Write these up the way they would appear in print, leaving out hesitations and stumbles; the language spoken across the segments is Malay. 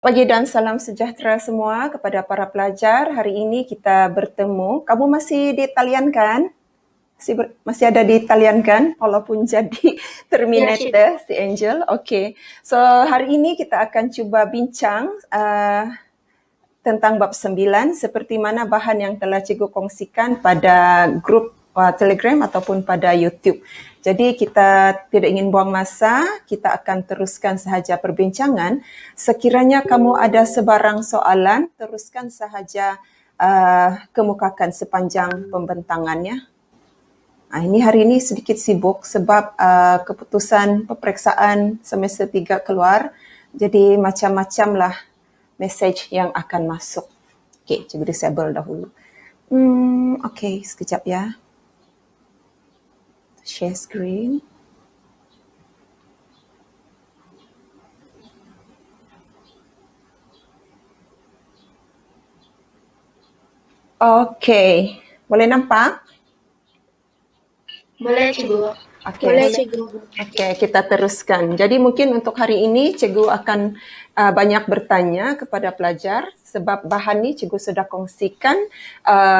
Pagi dan salam sejahtera semua kepada para pelajar. Hari ini kita bertemu. Kamu masih di talian kan? Masih ada di talian kan? Walaupun jadi Terminator si Angel. Okey. So hari ini kita akan cuba bincang tentang bab 9 seperti mana bahan yang telah cikgu kongsikan pada grup Telegram ataupun pada YouTube. Jadi kita tidak ingin buang masa, kita akan teruskan sahaja perbincangan. Sekiranya kamu ada sebarang soalan, teruskan sahaja kemukakan sepanjang pembentangannya. Ini hari ini sedikit sibuk sebab keputusan peperiksaan semester 3 keluar. Jadi macam-macam lah mesej yang akan masuk. Okey, cikgu disable dahulu. Okey, sekejap ya. Share screen. Okey, boleh nampak? Boleh, Cikgu. Okay. Boleh, Cikgu. Okey, kita teruskan. Jadi mungkin untuk hari ini cikgu akan banyak bertanya kepada pelajar sebab bahan ni cikgu sudah kongsikan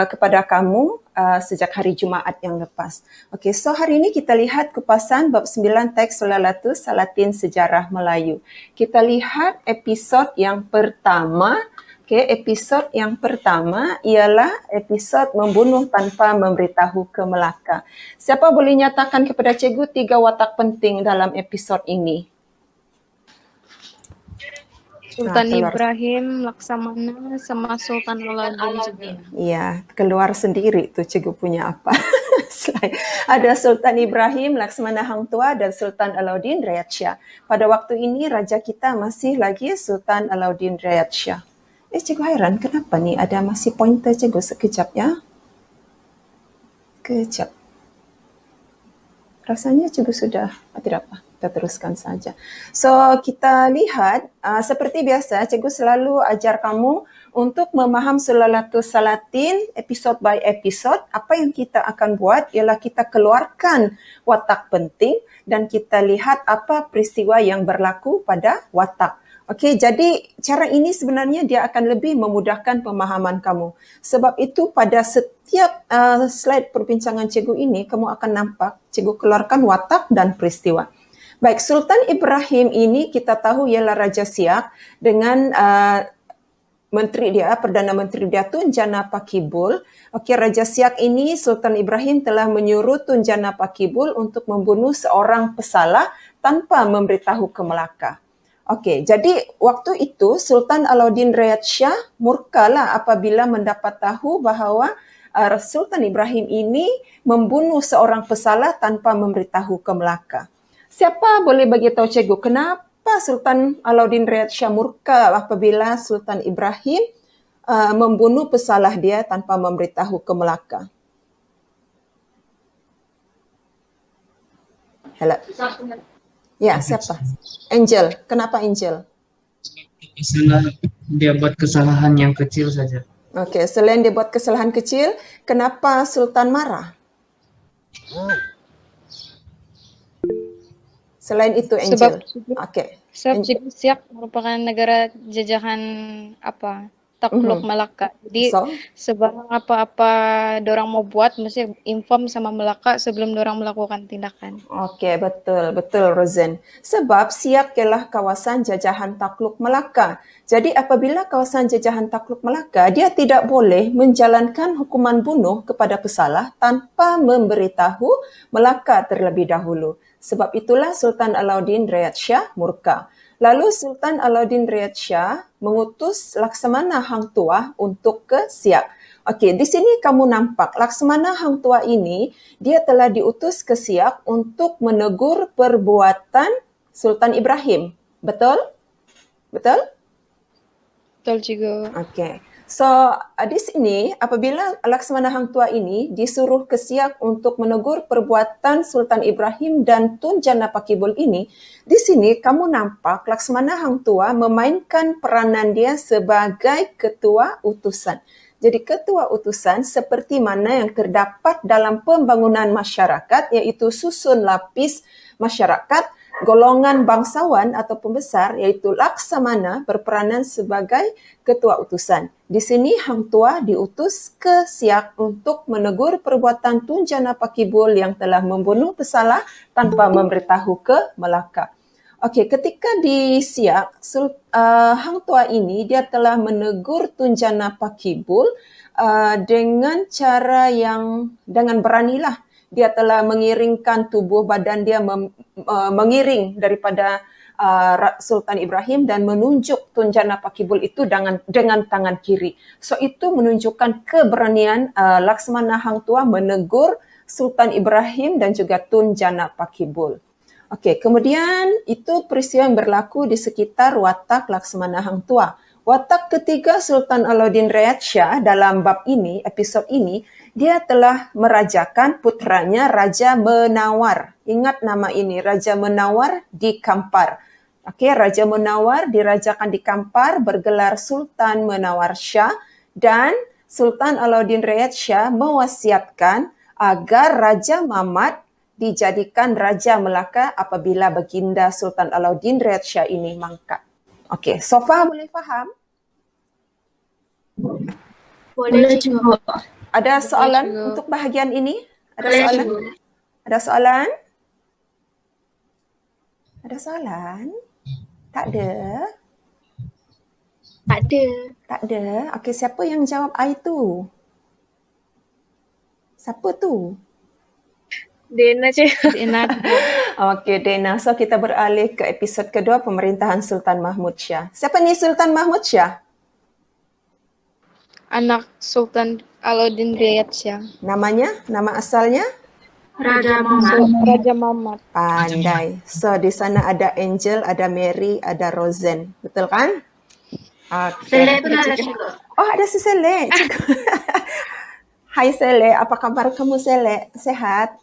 kepada kamu sejak hari Jumaat yang lepas. Okey, so hari ini kita lihat kupasan bab 9 teks Sulalatus Salatin Sejarah Melayu. Kita lihat episod yang pertama. Okey, episod yang pertama ialah episod membunuh tanpa memberitahu ke Melaka. Siapa boleh nyatakan kepada cikgu 3 watak penting dalam episod ini? Sultan Ibrahim, Laksamana, sama Sultan Alauddin juga. Ya, keluar sendiri tu cikgu punya apa. Ada Sultan Ibrahim, Laksamana Hang Tua dan Sultan Alauddin Rayat Shah. Pada waktu ini raja kita masih lagi Sultan Alauddin Rayat Shah. Cikgu hairan kenapa ni ada masih pointer cikgu sekejap ya. Kejap. Rasanya cikgu sudah, tidak apa, kita teruskan saja. So kita lihat seperti biasa cikgu selalu ajar kamu untuk memaham Sulalatus Salatin episod by episod. Apa yang kita akan buat ialah kita keluarkan watak penting dan kita lihat apa peristiwa yang berlaku pada watak. Okey, jadi cara ini sebenarnya dia akan lebih memudahkan pemahaman kamu. Sebab itu pada setiap slide perbincangan cikgu ini, kamu akan nampak cikgu keluarkan watak dan peristiwa. Baik, Sultan Ibrahim ini kita tahu ialah Raja Siak dengan menteri dia, Perdana Menteri dia Tun Jana Pakibul. Okey, Raja Siak ini, Sultan Ibrahim telah menyuruh Tun Jana Pakibul untuk membunuh seorang pesalah tanpa memberitahu ke Melaka. Okey, jadi waktu itu Sultan Alauddin Rayat Shah murkalah apabila mendapat tahu bahawa Sultan Ibrahim ini membunuh seorang pesalah tanpa memberitahu ke Melaka. Siapa boleh bagi tahu cikgu kenapa Sultan Alauddin Rayat Shah murka apabila Sultan Ibrahim membunuh pesalah dia tanpa memberitahu ke Melaka? Hello. Ya, siapa? Angel. Kenapa Angel? Dia buat kesalahan yang kecil saja. Okey, selain dia buat kesalahan kecil, kenapa Sultan marah? Selain itu Angel. Okey. Sebab Siak merupakan negara jajahan takluk Melaka. Jadi sebab apa-apa dorang mau buat mesti inform sama Melaka sebelum dorang melakukan tindakan. Okey, betul Rosen. Sebab Siak ialah kawasan jajahan takluk Melaka. Jadi apabila kawasan jajahan takluk Melaka, dia tidak boleh menjalankan hukuman bunuh kepada pesalah tanpa memberitahu Melaka terlebih dahulu. Sebab itulah Sultan Alauddin Rayat Shah murka. Lalu Sultan Alauddin Rayat Shah mengutus Laksamana Hang Tuah untuk ke Siak. Okey, di sini kamu nampak Laksamana Hang Tuah ini dia telah diutus ke Siak untuk menegur perbuatan Sultan Ibrahim. Betul? Betul? Betul juga. Okey. So, di sini apabila Laksamana Hang Tuah ini disuruh ke Siak untuk menegur perbuatan Sultan Ibrahim dan Tun Jana Pakibul ini, di sini kamu nampak Laksamana Hang Tuah memainkan peranan dia sebagai ketua utusan. Jadi ketua utusan seperti mana yang terdapat dalam pembangunan masyarakat iaitu susun lapis masyarakat golongan bangsawan atau pembesar iaitu Laksamana berperanan sebagai ketua utusan. Di sini Hang Tuah diutus ke Siak untuk menegur perbuatan Tun Jana Pakibul yang telah membunuh pesalah tanpa memberitahu ke Melaka. Okey, ketika di Siak, Hang Tuah ini dia telah menegur Tun Jana Pakibul dengan cara yang dengan beranilah. Dia telah mengiringkan tubuh badan dia mengiring daripada Sultan Ibrahim dan menunjuk Tun Jana Pakibul itu dengan tangan kiri. So itu menunjukkan keberanian Laksamana Hang Tuah menegur Sultan Ibrahim dan juga Tun Jana Pakibul. Okey, kemudian itu peristiwa yang berlaku di sekitar watak Laksamana Hang Tuah. Watak ketiga Sultan Alauddin Riyad Shah dalam bab ini, episod ini, dia telah merajakan putranya Raja Menawar. Ingat nama ini, Raja Menawar di Kampar. Okey, Raja Menawar dirajakan di Kampar bergelar Sultan Menawar Shah dan Sultan Alauddin Riyad Shah mewasiatkan agar Raja Mamat dijadikan Raja Melaka apabila baginda Sultan Alauddin Riyad Shah ini mangkat. Okey, Sofa boleh faham? Boleh juga. Ada soalan untuk bahagian ini? Ada soalan? Ada soalan? Ada soalan? Tak ada? Tak ada. Tak ada? Okey, siapa yang jawab I tu? Siapa tu? Dena je. Dena. Okey, Dena. So, kita beralih ke episod kedua, pemerintahan Sultan Mahmud Shah. Siapa ni Sultan Mahmud Shah? Anak Sultan Alauddin Riyad Shah. Namanya? Nama asalnya? Raja Mamat. Raja Mamat. Pandai. So, di sana ada Angel, ada Mary, ada Rosen. Betul kan? Selek Okey. pun ada juga. Oh, ada si Selek. Hai Selek, apa kabar kamu Selek? Sehat?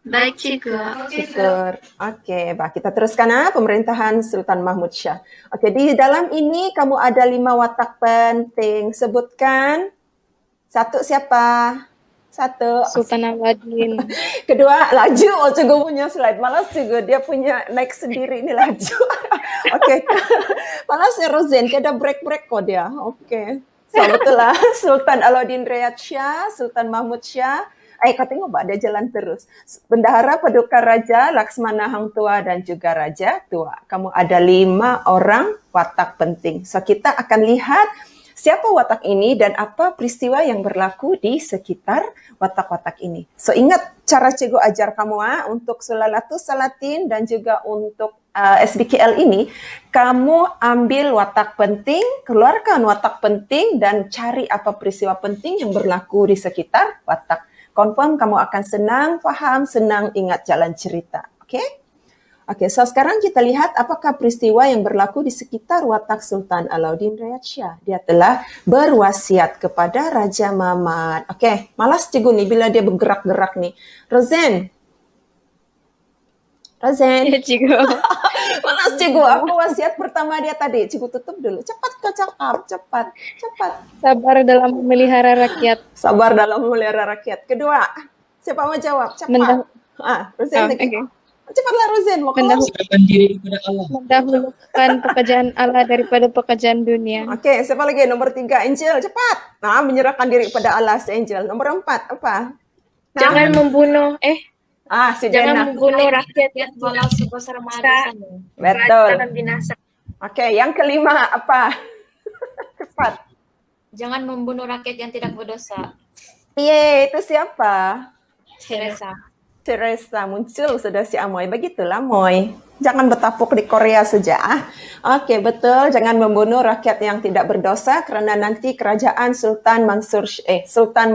Baik juga. Syukur. Okey, baik, kita teruskan pemerintahan Sultan Mahmud Shah. Okey, di dalam ini kamu ada 5 watak penting. Sebutkan. Satu siapa? Satu. Sultan Alauddin. Kedua, laju. Oh, cikgu punya slide. Malas juga. Dia punya naik sendiri. Ini laju. Okey. Malasnya Rosen. Dia ada break-break kok dia. Okey. So, betul lah. Sultan Alauddin Riyad Shah, Sultan Mahmud Shah. Kau tengok dia jalan terus. Bendahara Paduka Raja, Laksamana Hang Tuah dan juga Raja Tua. Kamu ada 5 orang watak penting. So, kita akan lihat siapa watak ini dan apa peristiwa yang berlaku di sekitar watak-watak ini. So, ingat cara cikgu ajar kamu untuk Sulalatus Salatin dan juga untuk SBKL ini, kamu ambil watak penting, keluarkan watak penting dan cari apa peristiwa penting yang berlaku di sekitar watak. Confirm kamu akan senang faham, senang ingat jalan cerita. Okey? Okey, so sekarang kita lihat apakah peristiwa yang berlaku di sekitar watak Sultan Alauddin Riyad Shah. Dia telah berwasiat kepada Raja Mamat. Okey, malas cikgu ni bila dia bergerak-gerak ni. Rosen. Ya, cikgu. Malas cikgu, apa wasiat pertama dia tadi? Cikgu tutup dulu. Cepat kau cakap, cepat. Sabar dalam memelihara rakyat. Sabar dalam memelihara rakyat. Kedua, siapa mau jawab? Cepat. Rosen lagi. Okay. Cepatlah Rosen, mau Serahkan diri kepada Allah. Mendahulukan pekerjaan Allah daripada pekerjaan dunia. Okey, siapa lagi? Nombor 3, Angel, cepat. Menyerahkan diri kepada Allah, si Angel. Nombor 4, apa? Jangan membunuh. Si Dena. Jangan membunuh rakyat yang walau sebesar mara. Betul. Dalam binasa. Okey, yang kelima apa? Cepat. Jangan membunuh rakyat yang tidak berdosa. Itu siapa? Teresa. Muncul sudah si Amoy. Begitulah Moy. Jangan bertapuk di Korea saja. Okey, betul. Jangan membunuh rakyat yang tidak berdosa kerana nanti kerajaan Sultan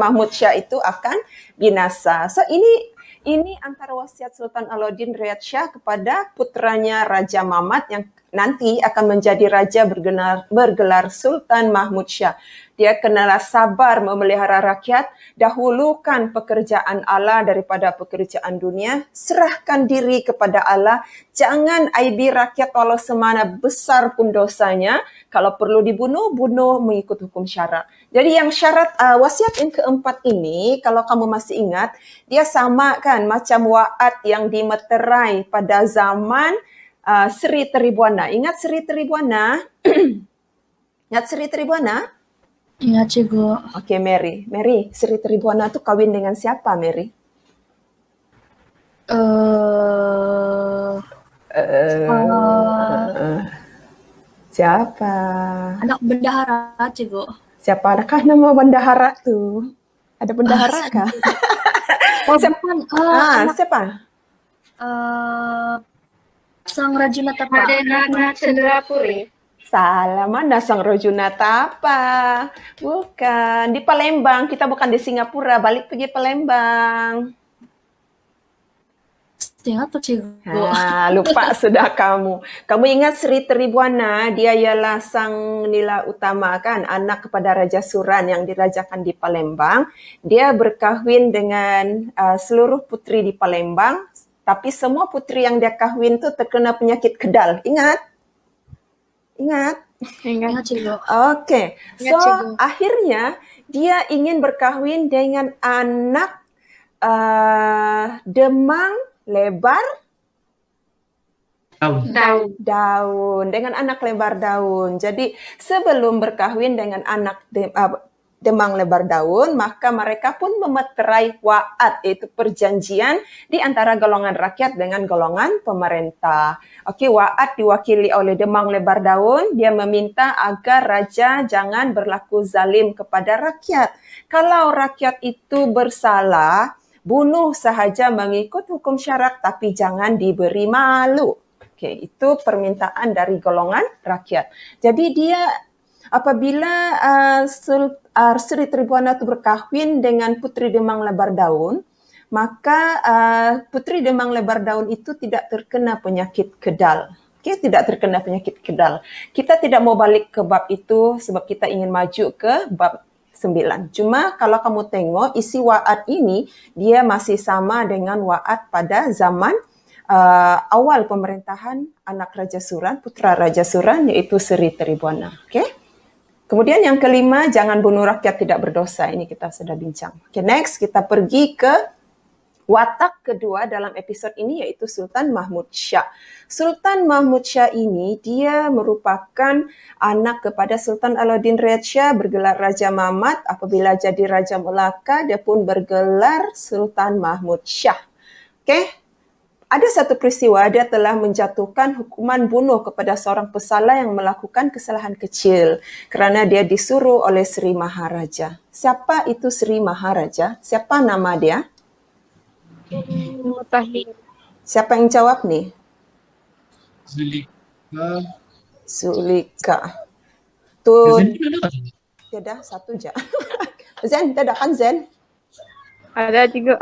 Mahmud Shah itu akan binasa. So ini antara wasiat Sultan Alauddin Riyad Shah kepada putranya Raja Mamat yang nanti akan menjadi raja bergelar Sultan Mahmud Shah. Dia kenalah sabar memelihara rakyat, dahulukan pekerjaan Allah daripada pekerjaan dunia, serahkan diri kepada Allah, jangan aibi rakyat walau semana besar pun dosanya, kalau perlu dibunuh, bunuh mengikut hukum syarak. Jadi yang syarat wasiat yang keempat ini, kalau kamu masih ingat, dia sama kan macam wa'ad yang dimeterai pada zaman Sri Tribuana. Ingat Sri Tribuana? Ingat Sri Tribuana? Ingat, Cikgu. Oke, Mary. Mary, Sri Tribuana tuh kawin dengan siapa, Mary? Siapa? Anak bendahara, Cikgu. Siapa? Adakah nama bendahara tuh? Ada bendahara kah? Siapa? Sang Rajunatapa. Radenata Cenderapuri. Salah, mana Sang Rajunatapa? Bukan, di Palembang. Kita bukan di Singapura, balik pergi Palembang. Ingat tuh, Cikgu. Lupa sudah kamu. Kamu ingat Sri Tribuana, dia ialah sang nila utama kan, anak kepada Raja Suran yang dirajakan di Palembang. Dia berkahwin dengan seluruh putri di Palembang, tapi semua putri yang dia kahwin tuh terkena penyakit kedal. Ingat? Ingat, Cikgu. Oke. So, akhirnya dia ingin berkahwin dengan anak demang lebar daun, dengan anak lebar daun. Jadi sebelum berkahwin dengan anak demang lebar daun, maka mereka pun memeterai wa'ad, yaitu perjanjian di antara golongan rakyat dengan golongan pemerintah. Oke, wa'ad diwakili oleh demang lebar daun, dia meminta agar raja jangan berlaku zalim kepada rakyat. Kalau rakyat itu bersalah, bunuh sahaja mengikut hukum syarak, tapi jangan diberi malu. Oke, itu permintaan dari golongan rakyat. Jadi dia apabila Sri Tribuana itu berkahwin dengan putri demang lebar daun, maka putri demang lebar daun itu tidak terkena penyakit kedal. Oke, tidak terkena penyakit kedal. Kita tidak mau balik ke bab itu sebab kita ingin maju ke bab 9. Cuma kalau kamu tengok isi wa'ad ini, dia masih sama dengan wa'ad pada zaman awal pemerintahan anak Raja Suran, putra Raja Suran, yaitu Sri Tribuana. Okay? Kemudian yang kelima, jangan bunuh rakyat tidak berdosa. Ini kita sudah bincang. Okay, next kita pergi ke watak kedua dalam episod ini, yaitu Sultan Mahmud Shah. Sultan Mahmud Shah ini, dia merupakan anak kepada Sultan Alauddin Riyad Shah, bergelar Raja Mamat. Apabila jadi Raja Melaka, dia pun bergelar Sultan Mahmud Shah. Oke, ada satu peristiwa, dia telah menjatuhkan hukuman bunuh kepada seorang pesalah yang melakukan kesalahan kecil kerana dia disuruh oleh Sri Maharaja. Siapa itu Sri Maharaja? Siapa nama dia? Mutahir. Siapa yang jawab nih? Zulika. Tuh. Tidak, satu je. Zen, tidak kan Zen? Ada juga.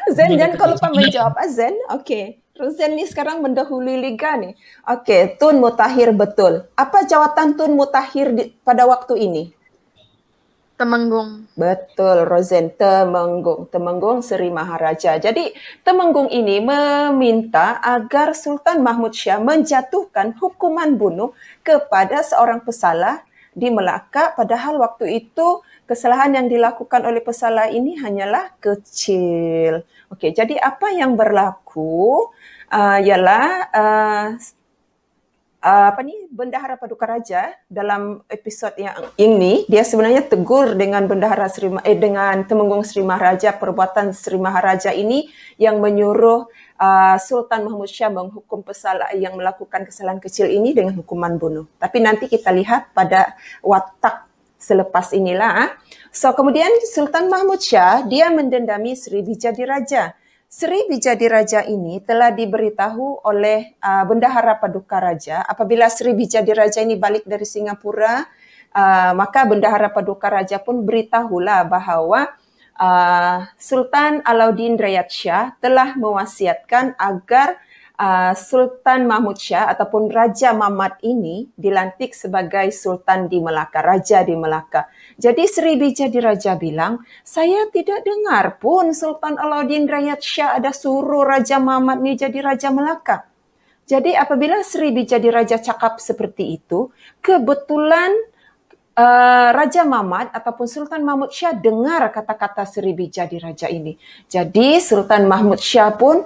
Zen, jangan kau lupa menjawab. Zen, okey. Zen ni sekarang mendahului Liga nih. Okey, Tun Mutahir betul. Apa jawatan Tun Mutahir pada waktu ini? Temenggung. Betul, Rosen. Temenggung. Temenggung Sri Maharaja. Jadi, Temenggung ini meminta agar Sultan Mahmud Shah menjatuhkan hukuman bunuh kepada seorang pesalah di Melaka, padahal waktu itu kesalahan yang dilakukan oleh pesalah ini hanyalah kecil. Okey, jadi apa yang berlaku ialah Bendahara Paduka Raja dalam episod yang ini, dia sebenarnya tegur dengan dengan Temenggung Sri Maharaja, perbuatan Sri Maharaja ini yang menyuruh Sultan Mahmud Shah menghukum pesalah yang melakukan kesalahan kecil ini dengan hukuman bunuh. Tapi nanti kita lihat pada watak selepas inilah. So, kemudian Sultan Mahmud Shah, dia mendendami Sri Bijadiraja. Sri Bijadiraja ini telah diberitahu oleh Bendahara Paduka Raja. Apabila Sri Bijadiraja ini balik dari Singapura, maka Bendahara Paduka Raja pun beritahulah bahawa Sultan Alauddin Riyad Shah telah mewasiatkan agar Sultan Mahmud Shah ataupun Raja Mamat ini dilantik sebagai Sultan di Melaka, Raja di Melaka. Jadi Sri Bijadiraja bilang, saya tidak dengar pun Sultan Alauddin Riyad Shah ada suruh Raja Mamat ni jadi Raja Melaka. Jadi apabila Sri Bijadiraja cakap seperti itu, kebetulan Raja Mamat ataupun Sultan Mahmud Shah dengar kata-kata Sri Bijadiraja ini. Jadi Sultan Mahmud Shah pun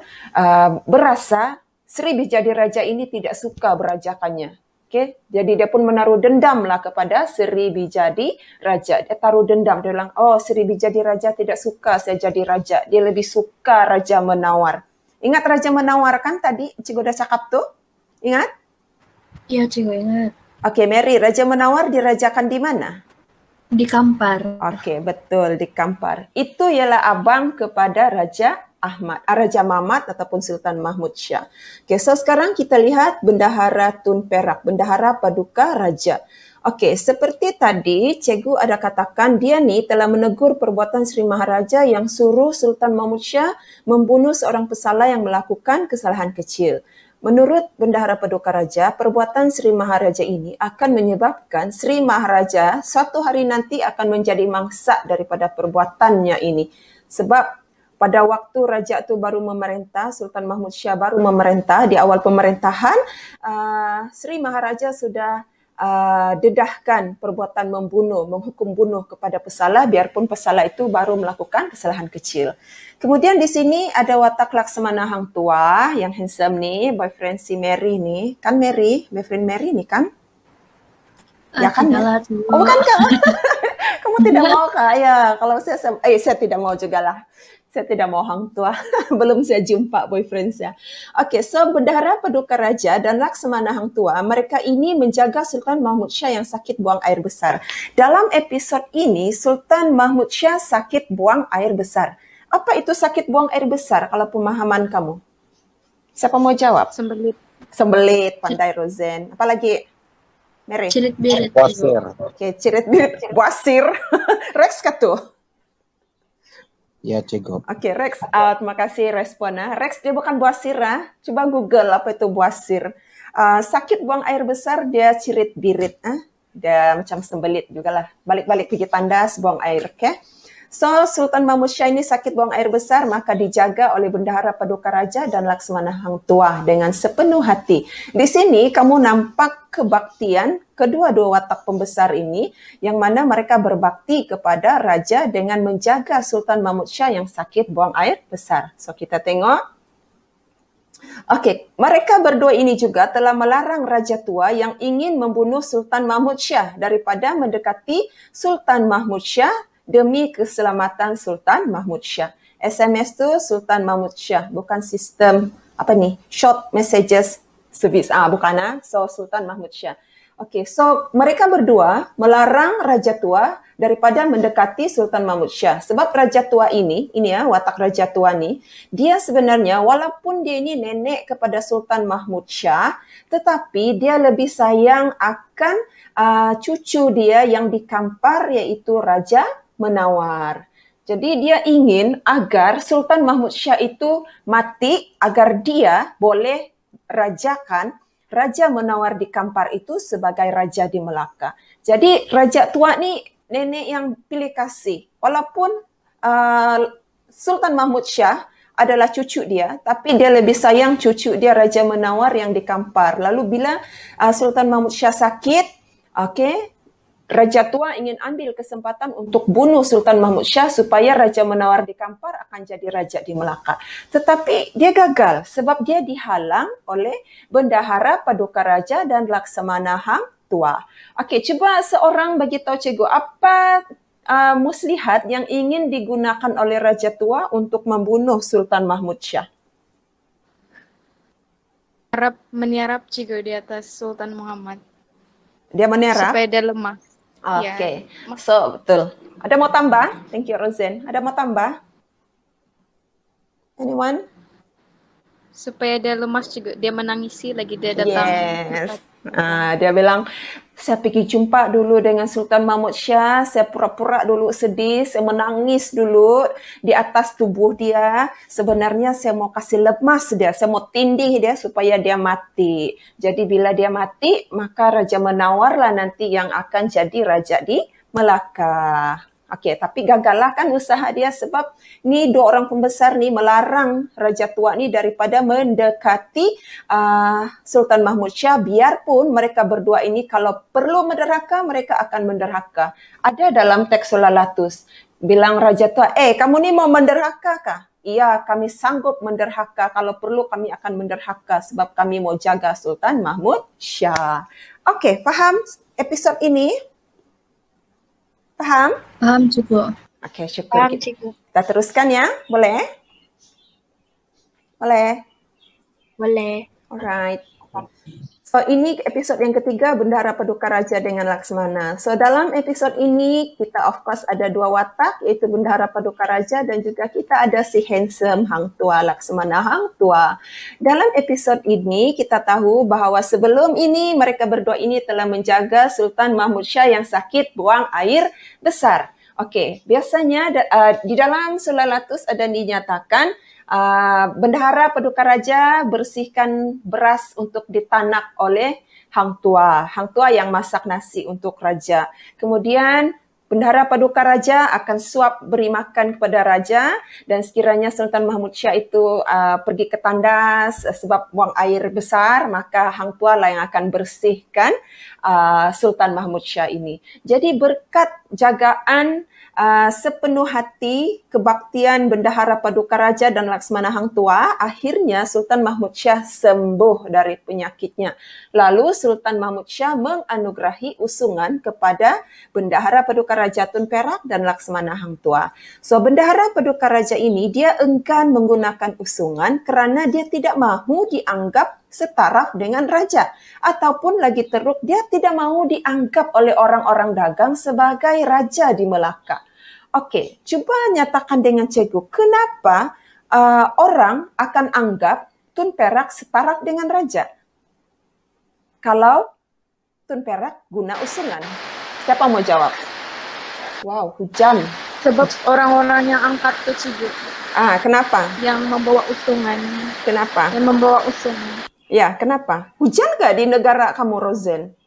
berasa Sri Bijadi Raja ini tidak suka berajakannya. Okay? Jadi dia pun menaruh dendamlah kepada Sri Bijadi Raja. Dia taruh dendam. Dia bilang, oh Sri Bijadi Raja tidak suka saya jadi raja. Dia lebih suka Raja Menawar. Ingat Raja Menawar kan tadi Cikgu dah cakap tuh? Ingat? Iya, Cikgu ingat. Okey, Mary, Raja Menawar dirajakan di mana? Di Kampar. Okey, betul, di Kampar. Itu ialah abang kepada Raja Mamat ataupun Sultan Mahmud Shah. Okey, so sekarang kita lihat Bendahara Tun Perak, Bendahara Paduka Raja. Okey, seperti tadi Cikgu ada katakan dia ni telah menegur perbuatan Sri Maharaja yang suruh Sultan Mahmud Shah membunuh seorang pesalah yang melakukan kesalahan kecil. Menurut Bendahara Paduka Raja, perbuatan Sri Maharaja ini akan menyebabkan Sri Maharaja suatu hari nanti akan menjadi mangsa daripada perbuatannya ini. Sebab pada waktu raja itu baru memerintah, Sultan Mahmud Shah baru memerintah, di awal pemerintahan, Sri Maharaja sudah dedahkan perbuatan membunuh, menghukum bunuh kepada pesalah biarpun pesalah itu baru melakukan kesalahan kecil. Kemudian di sini ada watak Laksamana Hang Tua yang handsome ni, boyfriend si Mary ni. Kan Mary? Boyfriend Mary ni kan? Ya kan? Oh bukan kah? Kamu tidak mau kah? Ya, kalau saya tidak mau jugalah. Saya tidak mau Hang Tua. Belum saya jumpa boyfriend saya. Okey, so Bendahara Paduka Raja dan Laksamana Hang Tua, mereka ini menjaga Sultan Mahmud Shah yang sakit buang air besar. Dalam episod ini, Sultan Mahmud Shah sakit buang air besar. Apa itu sakit buang air besar kalau pemahaman kamu? Siapa mau jawab? Sembelit. Sembelit, pandai Rosen. Apa lagi? Mary? Cirit-birit. Buasir. Okey, cirit-birit. Buasir. Rex kata. Ya, Cikgu. Okey, Rex, terima kasih respon. Rex, dia bukan buasir. Cuba Google apa itu buasir. Sakit buang air besar, dia cirit-birit. Dia macam sembelit jugalah. Balik-balik pergi tandas, buang air. Okay? So, Sultan Mahmud Shah ini sakit buang air besar, maka dijaga oleh Bendahara Paduka Raja dan Laksamana Hang Tua dengan sepenuh hati. Di sini kamu nampak kebaktian kedua-dua watak pembesar ini yang mana mereka berbakti kepada Raja dengan menjaga Sultan Mahmud Shah yang sakit buang air besar. So, kita tengok. Okey, mereka berdua ini juga telah melarang Raja Tua yang ingin membunuh Sultan Mahmud Shah daripada mendekati Sultan Mahmud Shah demi keselamatan Sultan Mahmud Shah. SMS tu Sultan Mahmud Shah, bukan sistem apa ni, short messages service. Bukan. So Sultan Mahmud Shah. Okey, so mereka berdua melarang Raja Tua daripada mendekati Sultan Mahmud Shah. Sebab Raja Tua ini watak Raja Tua ni, dia sebenarnya walaupun dia ini nenek kepada Sultan Mahmud Shah, tetapi dia lebih sayang akan cucu dia yang di Kampar iaitu Raja Menawar. Jadi dia ingin agar Sultan Mahmud Shah itu mati agar dia boleh rajakan Raja Menawar di Kampar itu sebagai raja di Melaka. Jadi Raja Tua ni nenek yang pilih kasih. Walaupun Sultan Mahmud Shah adalah cucu dia, tapi dia lebih sayang cucu dia Raja Menawar yang di Kampar. Lalu bila Sultan Mahmud Shah sakit, Raja Tua ingin ambil kesempatan untuk bunuh Sultan Mahmud Shah supaya Raja Menawar di Kampar akan jadi raja di Melaka. Tetapi dia gagal sebab dia dihalang oleh Bendahara Paduka Raja dan Laksamana Hang Tua. Okey, cuba seorang bagi tahu cikgu apa muslihat yang ingin digunakan oleh Raja Tua untuk membunuh Sultan Mahmud Shah. Meniarap cikgu di atas Sultan Muhammad. Dia meniarap? Supaya dia lemah. Okey, so betul. Ada mau tambah? Thank you Rosen. Ada mau tambah? Anyone? Supaya dia lemas juga, dia menangisi lagi dia datang. Yes. Dia bilang, saya pergi jumpa dulu dengan Sultan Mahmud Shah, saya pura-pura dulu sedih, saya menangis dulu di atas tubuh dia. Sebenarnya saya mau kasih lemas dia, saya mau tindih dia supaya dia mati. Jadi bila dia mati, maka Raja Menawar lah nanti yang akan jadi raja di Melaka. Okey, tapi gagallah kan usaha dia sebab ni dua orang pembesar ni melarang Raja Tua ni daripada mendekati Sultan Mahmud Shah biarpun mereka berdua ini kalau perlu menderhaka, mereka akan menderhaka. Ada dalam teks Sulalatus bilang Raja Tua, kamu ni mau menderhaka kah? iya kami sanggup menderhaka, kalau perlu kami akan menderhaka sebab kami mau jaga Sultan Mahmud Shah. Okey, faham episod ini? Faham? Paham, Cikgu. Okey, syukur. Paham, Cikgu. Kita teruskan ya, boleh? Boleh? Boleh. Alright. So ini episod yang ketiga, Bendahara Paduka Raja dengan Laksmana. So dalam episod ini kita of course ada dua watak, iaitu Bendahara Paduka Raja dan juga kita ada si handsome Hang Tua, Laksmana Hang Tua. Dalam episod ini kita tahu bahawa sebelum ini mereka berdua ini telah menjaga Sultan Mahmud Shah yang sakit buang air besar. Okey, biasanya di dalam Sulalatus ada dinyatakan Bendahara Paduka Raja bersihkan beras untuk ditanak oleh Hang Tua. Hang Tua yang masak nasi untuk raja. Kemudian Bendahara Paduka Raja akan suap beri makan kepada raja dan sekiranya Sultan Mahmud Shah itu pergi ke tandas sebab buang air besar, maka Hang Tua lah yang akan bersihkan Sultan Mahmud Shah ini. Jadi berkat jagaan sepenuh hati kebaktian Bendahara Paduka Raja dan Laksmana Hang Tua, akhirnya Sultan Mahmud Shah sembuh dari penyakitnya. Lalu Sultan Mahmud Shah menganugerahi usungan kepada Bendahara Paduka Raja Tun Perak dan Laksmana Hang Tua. So Bendahara Paduka Raja ini dia enggan menggunakan usungan kerana dia tidak mahu dianggap setaraf dengan raja, ataupun lagi teruk dia tidak mahu dianggap oleh orang-orang dagang sebagai raja di Melaka. Okey, cuba nyatakan dengan cikgu, kenapa orang akan anggap Tun Perak setaraf dengan raja kalau Tun Perak guna usungan? Siapa mau jawab? Wow, hujan. Sebab orang-orang yang angkat tu, Cikgu. Kenapa? Yang membawa usungan. Kenapa? Yang membawa usungan. Ya, kenapa? Hujan gak di negara kamu, Rosen?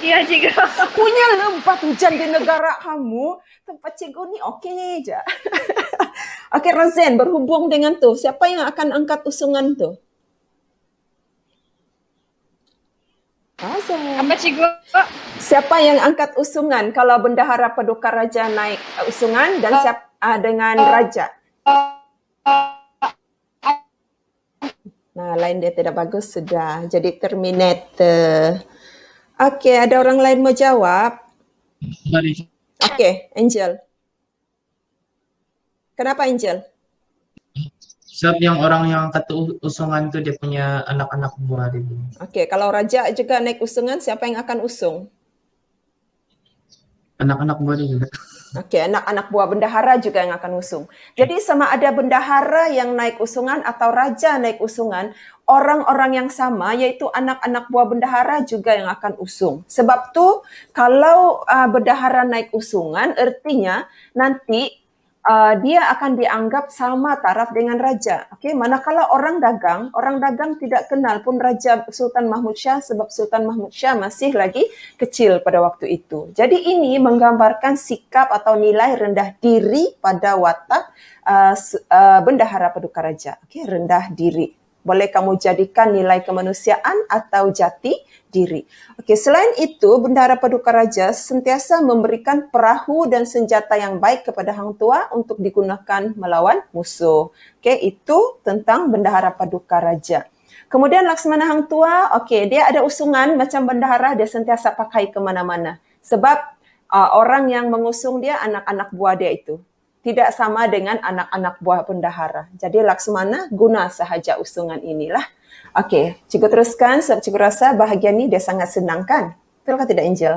Iya, Cikgu. Punya lebat hujan di negara kamu. Tempat cikgu ni okey je. Okey, Rosen, berhubung dengan tu, siapa yang akan angkat usungan tu? Rosen. Apa, Cikgu? Siapa yang angkat usungan kalau Bendahara Paduka Raja naik usungan dan dengan raja? Nah, lain dia tidak bagus sudah. Jadi Terminator. Okey, ada orang lain mau jawab? Okey, Angel. Kenapa Angel? Sebab yang orang yang kata usungan tu dia punya anak-anak buah dia. Okey, kalau raja juga naik usungan, siapa yang akan usung? Anak-anak buah dia juga. Okey, anak-anak buah bendahara juga yang akan usung. Jadi sama ada bendahara yang naik usungan atau raja naik usungan, orang-orang yang sama iaitu anak-anak buah bendahara juga yang akan usung. Sebab tu kalau bendahara naik usungan, artinya nanti dia akan dianggap sama taraf dengan raja. Okey, manakala orang dagang tidak kenal pun Raja Sultan Mahmud Shah sebab Sultan Mahmud Shah masih lagi kecil pada waktu itu. Jadi ini menggambarkan sikap atau nilai rendah diri pada watak Bendahara Paduka Raja. Okey, rendah diri. Boleh kamu jadikan nilai kemanusiaan atau jati diri. Okey, selain itu Bendahara Paduka Raja sentiasa memberikan perahu dan senjata yang baik kepada Hang Tua untuk digunakan melawan musuh. Okey, itu tentang Bendahara Paduka Raja. Kemudian Laksmana Hang Tua, okey, dia ada usungan macam bendahara, dia sentiasa pakai ke mana-mana. Sebab orang yang mengusung dia anak-anak buah dia itu. Tidak sama dengan anak-anak buah bendahara. Jadi Laksmana guna sahaja usungan inilah. Okey, cikgu teruskan sebab cikgu rasa bahagian ni dia sangat senang kan? Betul ke tidak Angel?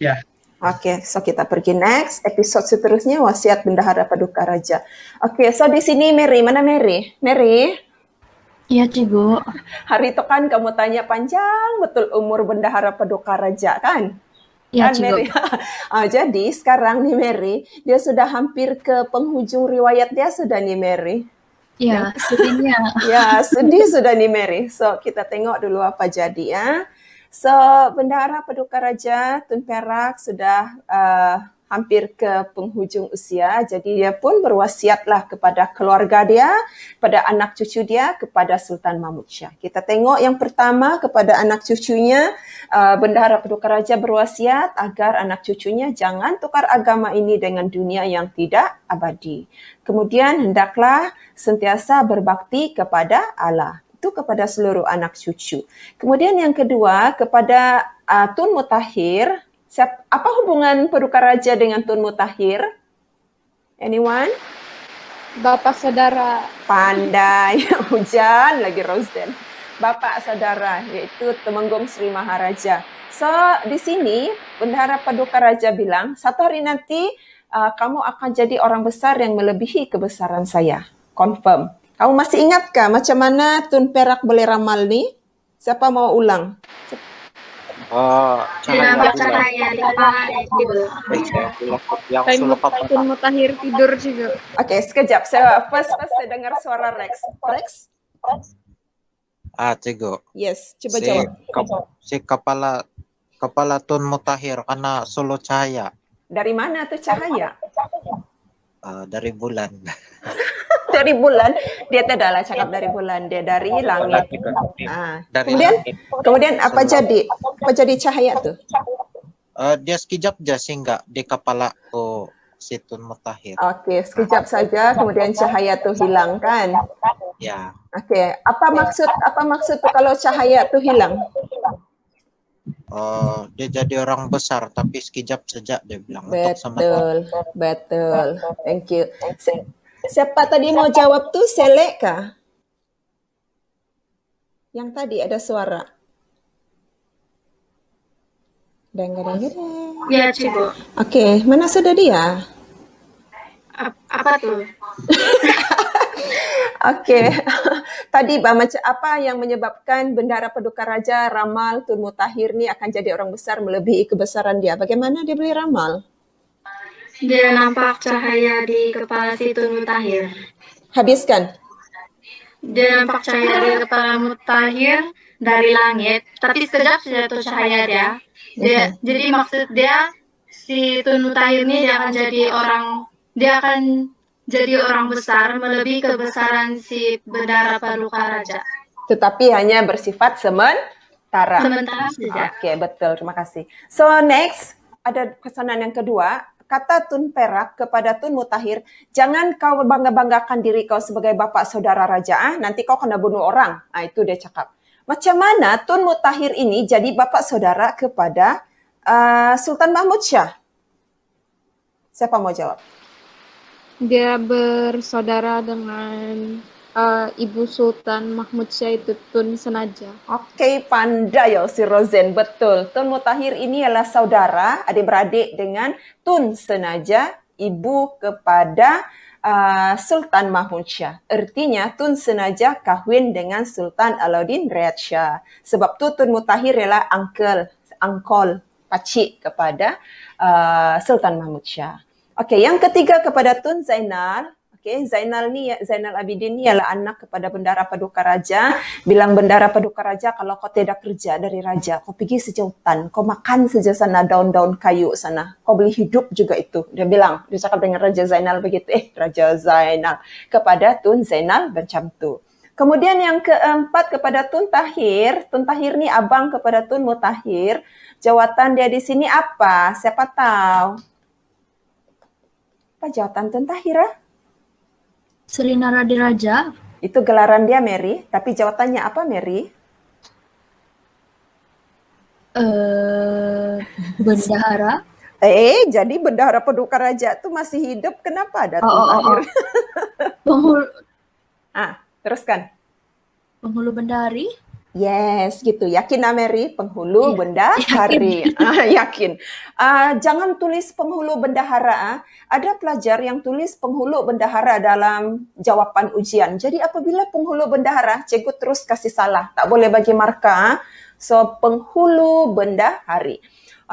Ya. Okey, so kita pergi next. Episod seterusnya wasiat Bendahara Paduka Raja. Okey, so di sini Mary. Mana Mary? Mary? Iya, Cikgu. Hari itu kan kamu tanya panjang betul umur Bendahara Paduka Raja kan? Iya, Kan Cikgu. Mary? Jadi sekarang nih Mary, dia sudah hampir ke penghujung riwayat dia sudah nih Mary. Iya, sedihnya. Ya, sedih sudah nih Mary. So, kita tengok dulu apa jadi ya. So, Bendahara Paduka Raja Tun Perak sudah hampir ke penghujung usia, jadi dia pun berwasiatlah kepada keluarga dia, kepada anak cucu dia, kepada Sultan Mahmud Shah. Kita tengok yang pertama kepada anak cucunya, Bendahara Paduka Raja berwasiat agar anak cucunya jangan tukar agama ini dengan dunia yang tidak abadi. Kemudian hendaklah sentiasa berbakti kepada Allah. Itu kepada seluruh anak cucu. Kemudian yang kedua kepada Tun Mutahhir. Apa hubungan Paduka Raja dengan Tun Mutahhir? Anyone? Bapak saudara. Pandai. Hujan lagi Rosden. Bapak saudara, yaitu Temenggung Sri Maharaja. So, di sini Bendahara Paduka Raja bilang, satu hari nanti kamu akan jadi orang besar yang melebihi kebesaran saya. Confirm. Kamu masih ingatkah macam mana Tun Perak boleh ramal ni? Siapa mau ulang? Cahaya di kepala Tun Mutahhir tidur juga. Oke, sekejap. Saya dengar suara Rex. Rex? Cikgu. Yes, coba jawab. Si kepala Tun Mutahhir karena Solo Cahaya. Dari mana tuh cahaya? Dari bulan. Dari bulan, dia tidaklah cakap dari bulan, dia dari langit. Kemudian apa jadi? Apa jadi cahaya tuh? Dia sekejap aja sehingga di kepala si Tun Mutahhir. Oke, sekejap saja, kemudian cahaya tuh hilang kan? Ya. Oke, apa maksud tuh kalau cahaya tuh hilang? Dia jadi orang besar tapi sekejap saja dia bilang. Betul. Thank you. Siapa tadi mau jawab tuh Selek kah? Yang tadi ada suara. Deng. Ya, Cikgu. Oke, mana sudah dia? Apa tuh? Oke. Tadi macam apa yang menyebabkan Bendahara Paduka Raja ramal Tun Mutahhir ni akan jadi orang besar melebihi kebesaran dia? Bagaimana dia boleh ramal? Dia nampak cahaya di kepala si Tun Mutahhir. Habiskan. Dia nampak cahaya di kepala Mutahhir dari langit, tapi sekejap saja tuh cahaya dia. Jadi maksud dia si Tun Mutahhir ini dia akan jadi orang besar melebihi kebesaran si Bendahara Paduka Raja. Tetapi hanya bersifat sementara. Sementara saja. Oke, betul. Terima kasih. So next ada pesanan yang kedua. Kata Tun Perak kepada Tun Mutahhir, jangan kau bangga-banggakan diri kau sebagai bapak saudara raja, nanti kau kena bunuh orang. Itu dia cakap. Macam mana Tun Mutahhir ini jadi bapak saudara kepada Sultan Mahmud Shah? Siapa mau jawab? Dia bersaudara dengan Ibu Sultan Mahmud Shah itu Tun Senaja. Oke, pandai ya si Rosen, betul. Tun Mutahhir ini adalah saudara, adik-beradik dengan Tun Senaja, ibu kepada Sultan Mahmud Shah. Artinya Tun Senaja kahwin dengan Sultan Alauddin Riyad Shah. Sebab tu Tun Mutahhir ialah angkol, pacik kepada Sultan Mahmud Shah. Okey, yang ketiga kepada Tun Zainal. Zainal Abidin ni adalah anak kepada Bendahara Paduka Raja. Bilang Bendahara Paduka Raja, kalau kau tidak kerja dari raja, kau pergi saja hutan, kau makan saja sana daun-daun kayu sana, kau boleh hidup juga itu. Dia bilang, dia cakap dengan Raja Zainal begitu. Raja Zainal kepada Tun Zainal macam tu. Kemudian yang keempat kepada Tun Tahir. Tun Tahir ni abang kepada Tun Mutahhir. Jawatan dia di sini apa? Siapa tahu? Apa jawatan Tun Tahir? Selina Radiraja. Itu gelaran dia, Mary. Tapi jawatannya apa, Mary? Bendahara. Jadi Bendahara Paduka Raja tu masih hidup. Kenapa ada Tun Tahir? Penghulu. Teruskan. Penghulu Bendahari. Yes, gitu. Yakin Mary? Penghulu Bendahari. Yakin. Jangan tulis penghulu bendahara. Ada pelajar yang tulis penghulu bendahara dalam jawapan ujian. Jadi apabila penghulu bendahara, cikgu terus kasih salah. Tak boleh bagi markah. So, penghulu bendahari.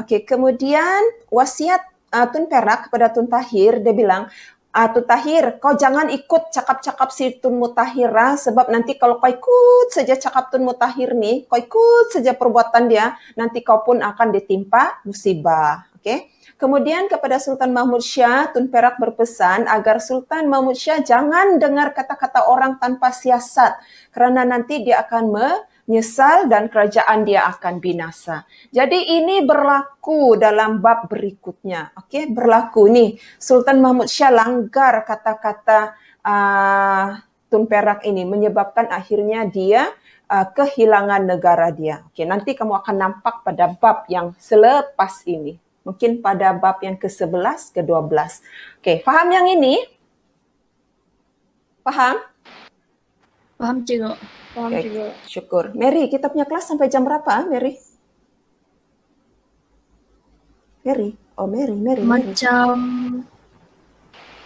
Okey, kemudian wasiat Tun Perak kepada Tun Tahir, dia bilang, Tun Tahir, kau jangan ikut cakap-cakap si Tun Mutahhir sebab nanti kalau kau ikut saja cakap Tun Mutahhir ni, kau ikut saja perbuatan dia, nanti kau pun akan ditimpa musibah. Okey. Kemudian kepada Sultan Mahmud Syah, Tun Perak berpesan agar Sultan Mahmud Syah jangan dengar kata-kata orang tanpa siasat kerana nanti dia akan menyesal dan kerajaan dia akan binasa. Jadi ini berlaku dalam bab berikutnya. Okey, berlaku ni. Sultan Mahmud Syah langgar kata-kata Tun Perak ini menyebabkan akhirnya dia kehilangan negara dia. Okey, nanti kamu akan nampak pada bab yang selepas ini. Mungkin pada bab yang ke-11, ke-12. Okey, faham yang ini? Faham? Faham cikgu. Paham Okay, juga. syukur. Mary, kita punya kelas sampai jam berapa, Mary? Mary? Oh, Mary.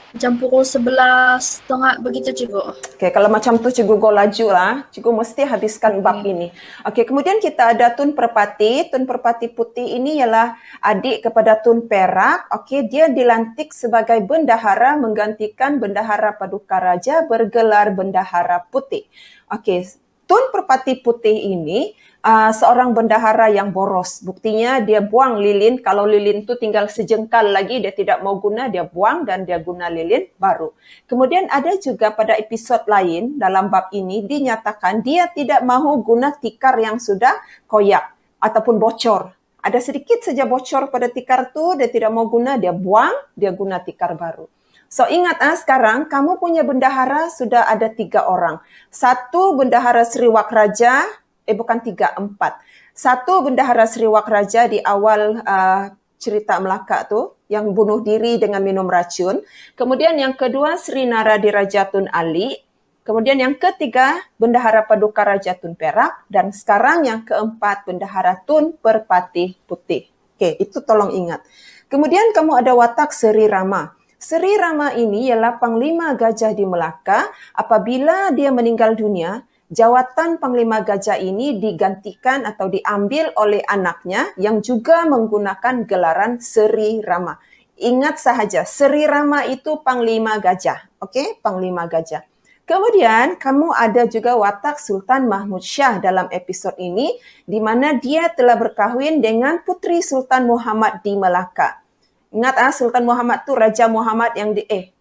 Macam pukul 11.30 begitu cikgu. Okey, kalau macam tu cikgu go laju lah. Cikgu mesti habiskan bab ini. Okey, kemudian kita ada Tun Perpati. Tun Perpati Putih ini ialah adik kepada Tun Perak. Okey, dia dilantik sebagai bendahara menggantikan Bendahara Paduka Raja bergelar Bendahara Putih. Okey, Tun Perpati Putih ini seorang bendahara yang boros. Buktinya dia buang lilin. Kalau lilin tu tinggal sejengkal lagi, dia tidak mau guna, dia buang dan dia guna lilin baru. Kemudian ada juga pada episod lain dalam bab ini dinyatakan dia tidak mahu guna tikar yang sudah koyak ataupun bocor. Ada sedikit saja bocor pada tikar tu, dia tidak mau guna, dia buang, dia guna tikar baru. So ingat sekarang kamu punya bendahara sudah ada 3 orang. 1 bendahara Seriwak Raja, bukan 3, 4. 1 bendahara Seriwak Raja di awal cerita Melaka tu yang bunuh diri dengan minum racun. Kemudian yang kedua Sri Naradiraja Tun Ali. Kemudian yang ketiga Bendahara Paduka Raja Tun Perak dan sekarang yang keempat Bendahara Tun Perpati Putih. Okey, itu tolong ingat. Kemudian kamu ada watak Seri Rama. Seri Rama ini ialah Panglima Gajah di Melaka. Apabila dia meninggal dunia, jawatan Panglima Gajah ini digantikan atau diambil oleh anaknya yang juga menggunakan gelaran Seri Rama. Ingat sahaja, Seri Rama itu Panglima Gajah. Okey, Panglima Gajah. Kemudian kamu ada juga watak Sultan Mahmud Syah dalam episod ini di mana dia telah berkahwin dengan putri Sultan Muhammad di Melaka. Ingat Sultan Muhammad tu Raja Muhammad yang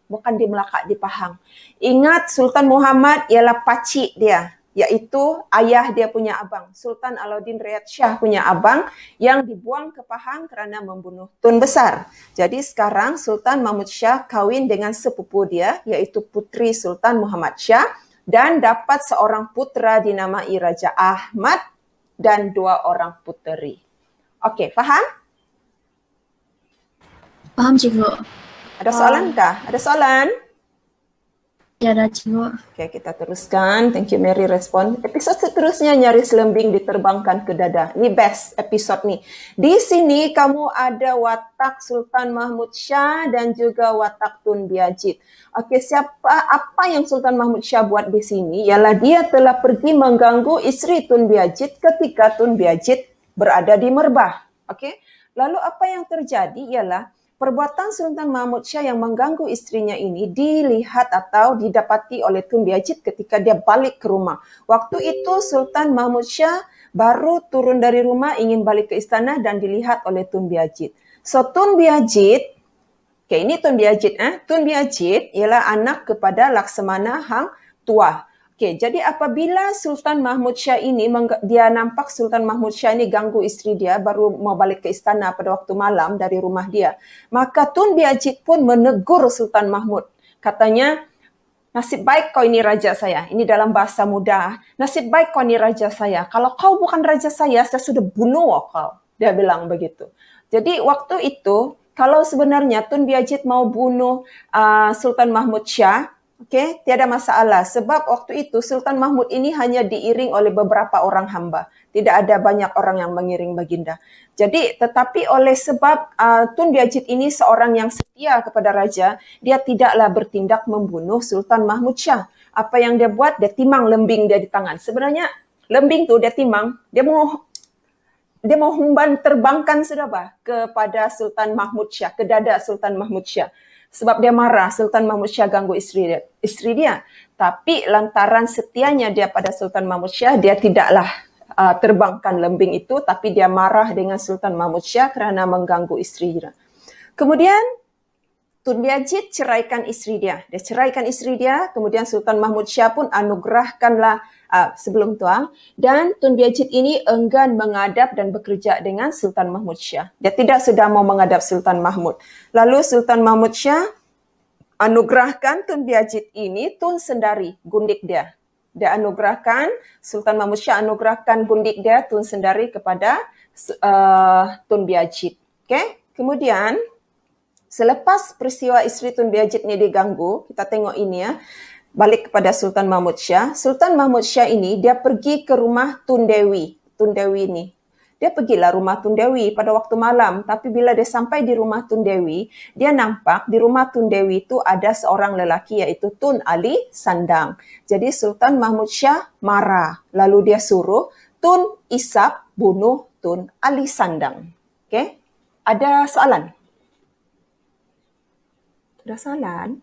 bukan di Melaka, di Pahang. Ingat Sultan Muhammad ialah pacik dia, iaitu ayah dia punya abang. Sultan Alauddin Riyad Shah punya abang yang dibuang ke Pahang kerana membunuh Tun Besar. Jadi sekarang Sultan Mahmud Syah kahwin dengan sepupu dia, iaitu putri Sultan Muhammad Syah dan dapat seorang putra dinamai Raja Ahmad dan 2 orang puteri. Okey, faham? Faham cikgu. Ada soalan kah? Ada soalan? Ya ada cikgu. Okey, kita teruskan. Thank you Mary respon. Episod seterusnya nyaris lembing diterbangkan ke dada. Ini best episod ni. Di sini kamu ada watak Sultan Mahmud Syah dan juga watak Tun Biajit. Okey, apa yang Sultan Mahmud Syah buat di sini ialah dia telah pergi mengganggu isteri Tun Biajit ketika Tun Biajit berada di Merbah. Okey. Lalu apa yang terjadi ialah perbuatan Sultan Mahmud Syah yang mengganggu istrinya ini dilihat atau didapati oleh Tun Biajit ketika dia balik ke rumah. Waktu itu Sultan Mahmud Syah baru turun dari rumah ingin balik ke istana dan dilihat oleh Tun Biajit. So Tun Biajit, ini Tun Biajit. Tun Biajit ialah anak kepada Laksamana Hang Tuah. Jadi apabila Sultan Mahmud Syah ini, dia nampak Sultan Mahmud Syah ini ganggu isteri dia, baru mau balik ke istana pada waktu malam dari rumah dia. Maka Tun Biajit pun menegur Sultan Mahmud. Katanya, nasib baik kau ini raja saya. Ini dalam bahasa muda. Nasib baik kau ini raja saya. Kalau kau bukan raja saya sudah bunuh kau. Dia bilang begitu. Jadi waktu itu, kalau sebenarnya Tun Biajit mau bunuh Sultan Mahmud Syah, tiada masalah sebab waktu itu Sultan Mahmud ini hanya diiring oleh beberapa orang hamba. Tidak ada banyak orang yang mengiring baginda. Jadi tetapi oleh sebab Tun Biajit ini seorang yang setia kepada raja, dia tidaklah bertindak membunuh Sultan Mahmud Syah. Apa yang dia buat, dia timang lembing dia di tangan. Sebenarnya lembing tu dia timang, dia mau humban terbangkan kepada Sultan Mahmud Syah, ke dada Sultan Mahmud Syah. Sebab dia marah Sultan Mahmud Syah ganggu isteri dia. Tapi lantaran setianya dia pada Sultan Mahmud Syah, dia tidaklah terbangkan lembing itu, tapi dia marah dengan Sultan Mahmud Syah kerana mengganggu istrinya. Kemudian Tun Biajit ceraikan istri dia. Dia ceraikan istri dia, kemudian Sultan Mahmud Syah pun anugerahkanlah sebelum tu. Dan Tun Biajit ini enggan menghadap dan bekerja dengan Sultan Mahmud Syah. Dia tidak sudah mau menghadap Sultan Mahmud. Lalu Sultan Mahmud Syah anugerahkan Tun Biajit ini Tun Sendari, gundik dia. Dia anugerahkan, Sultan Mahmud Syah anugerahkan gundik dia Tun Sendari kepada Tun Biajit. Okay? Kemudian, selepas peristiwa isteri Tun Biajit ni diganggu, kita tengok ini ya, balik kepada Sultan Mahmud Syah. Sultan Mahmud Syah ini, dia pergi ke rumah Tun Dewi. Tun Dewi ni. Dia pergilah rumah Tun Dewi pada waktu malam. Tapi bila dia sampai di rumah Tun Dewi, dia nampak di rumah Tun Dewi itu ada seorang lelaki iaitu Tun Ali Sandang. Jadi Sultan Mahmud Syah marah. Lalu dia suruh Tun Isap bunuh Tun Ali Sandang. Okay? Ada soalan? Ada soalan?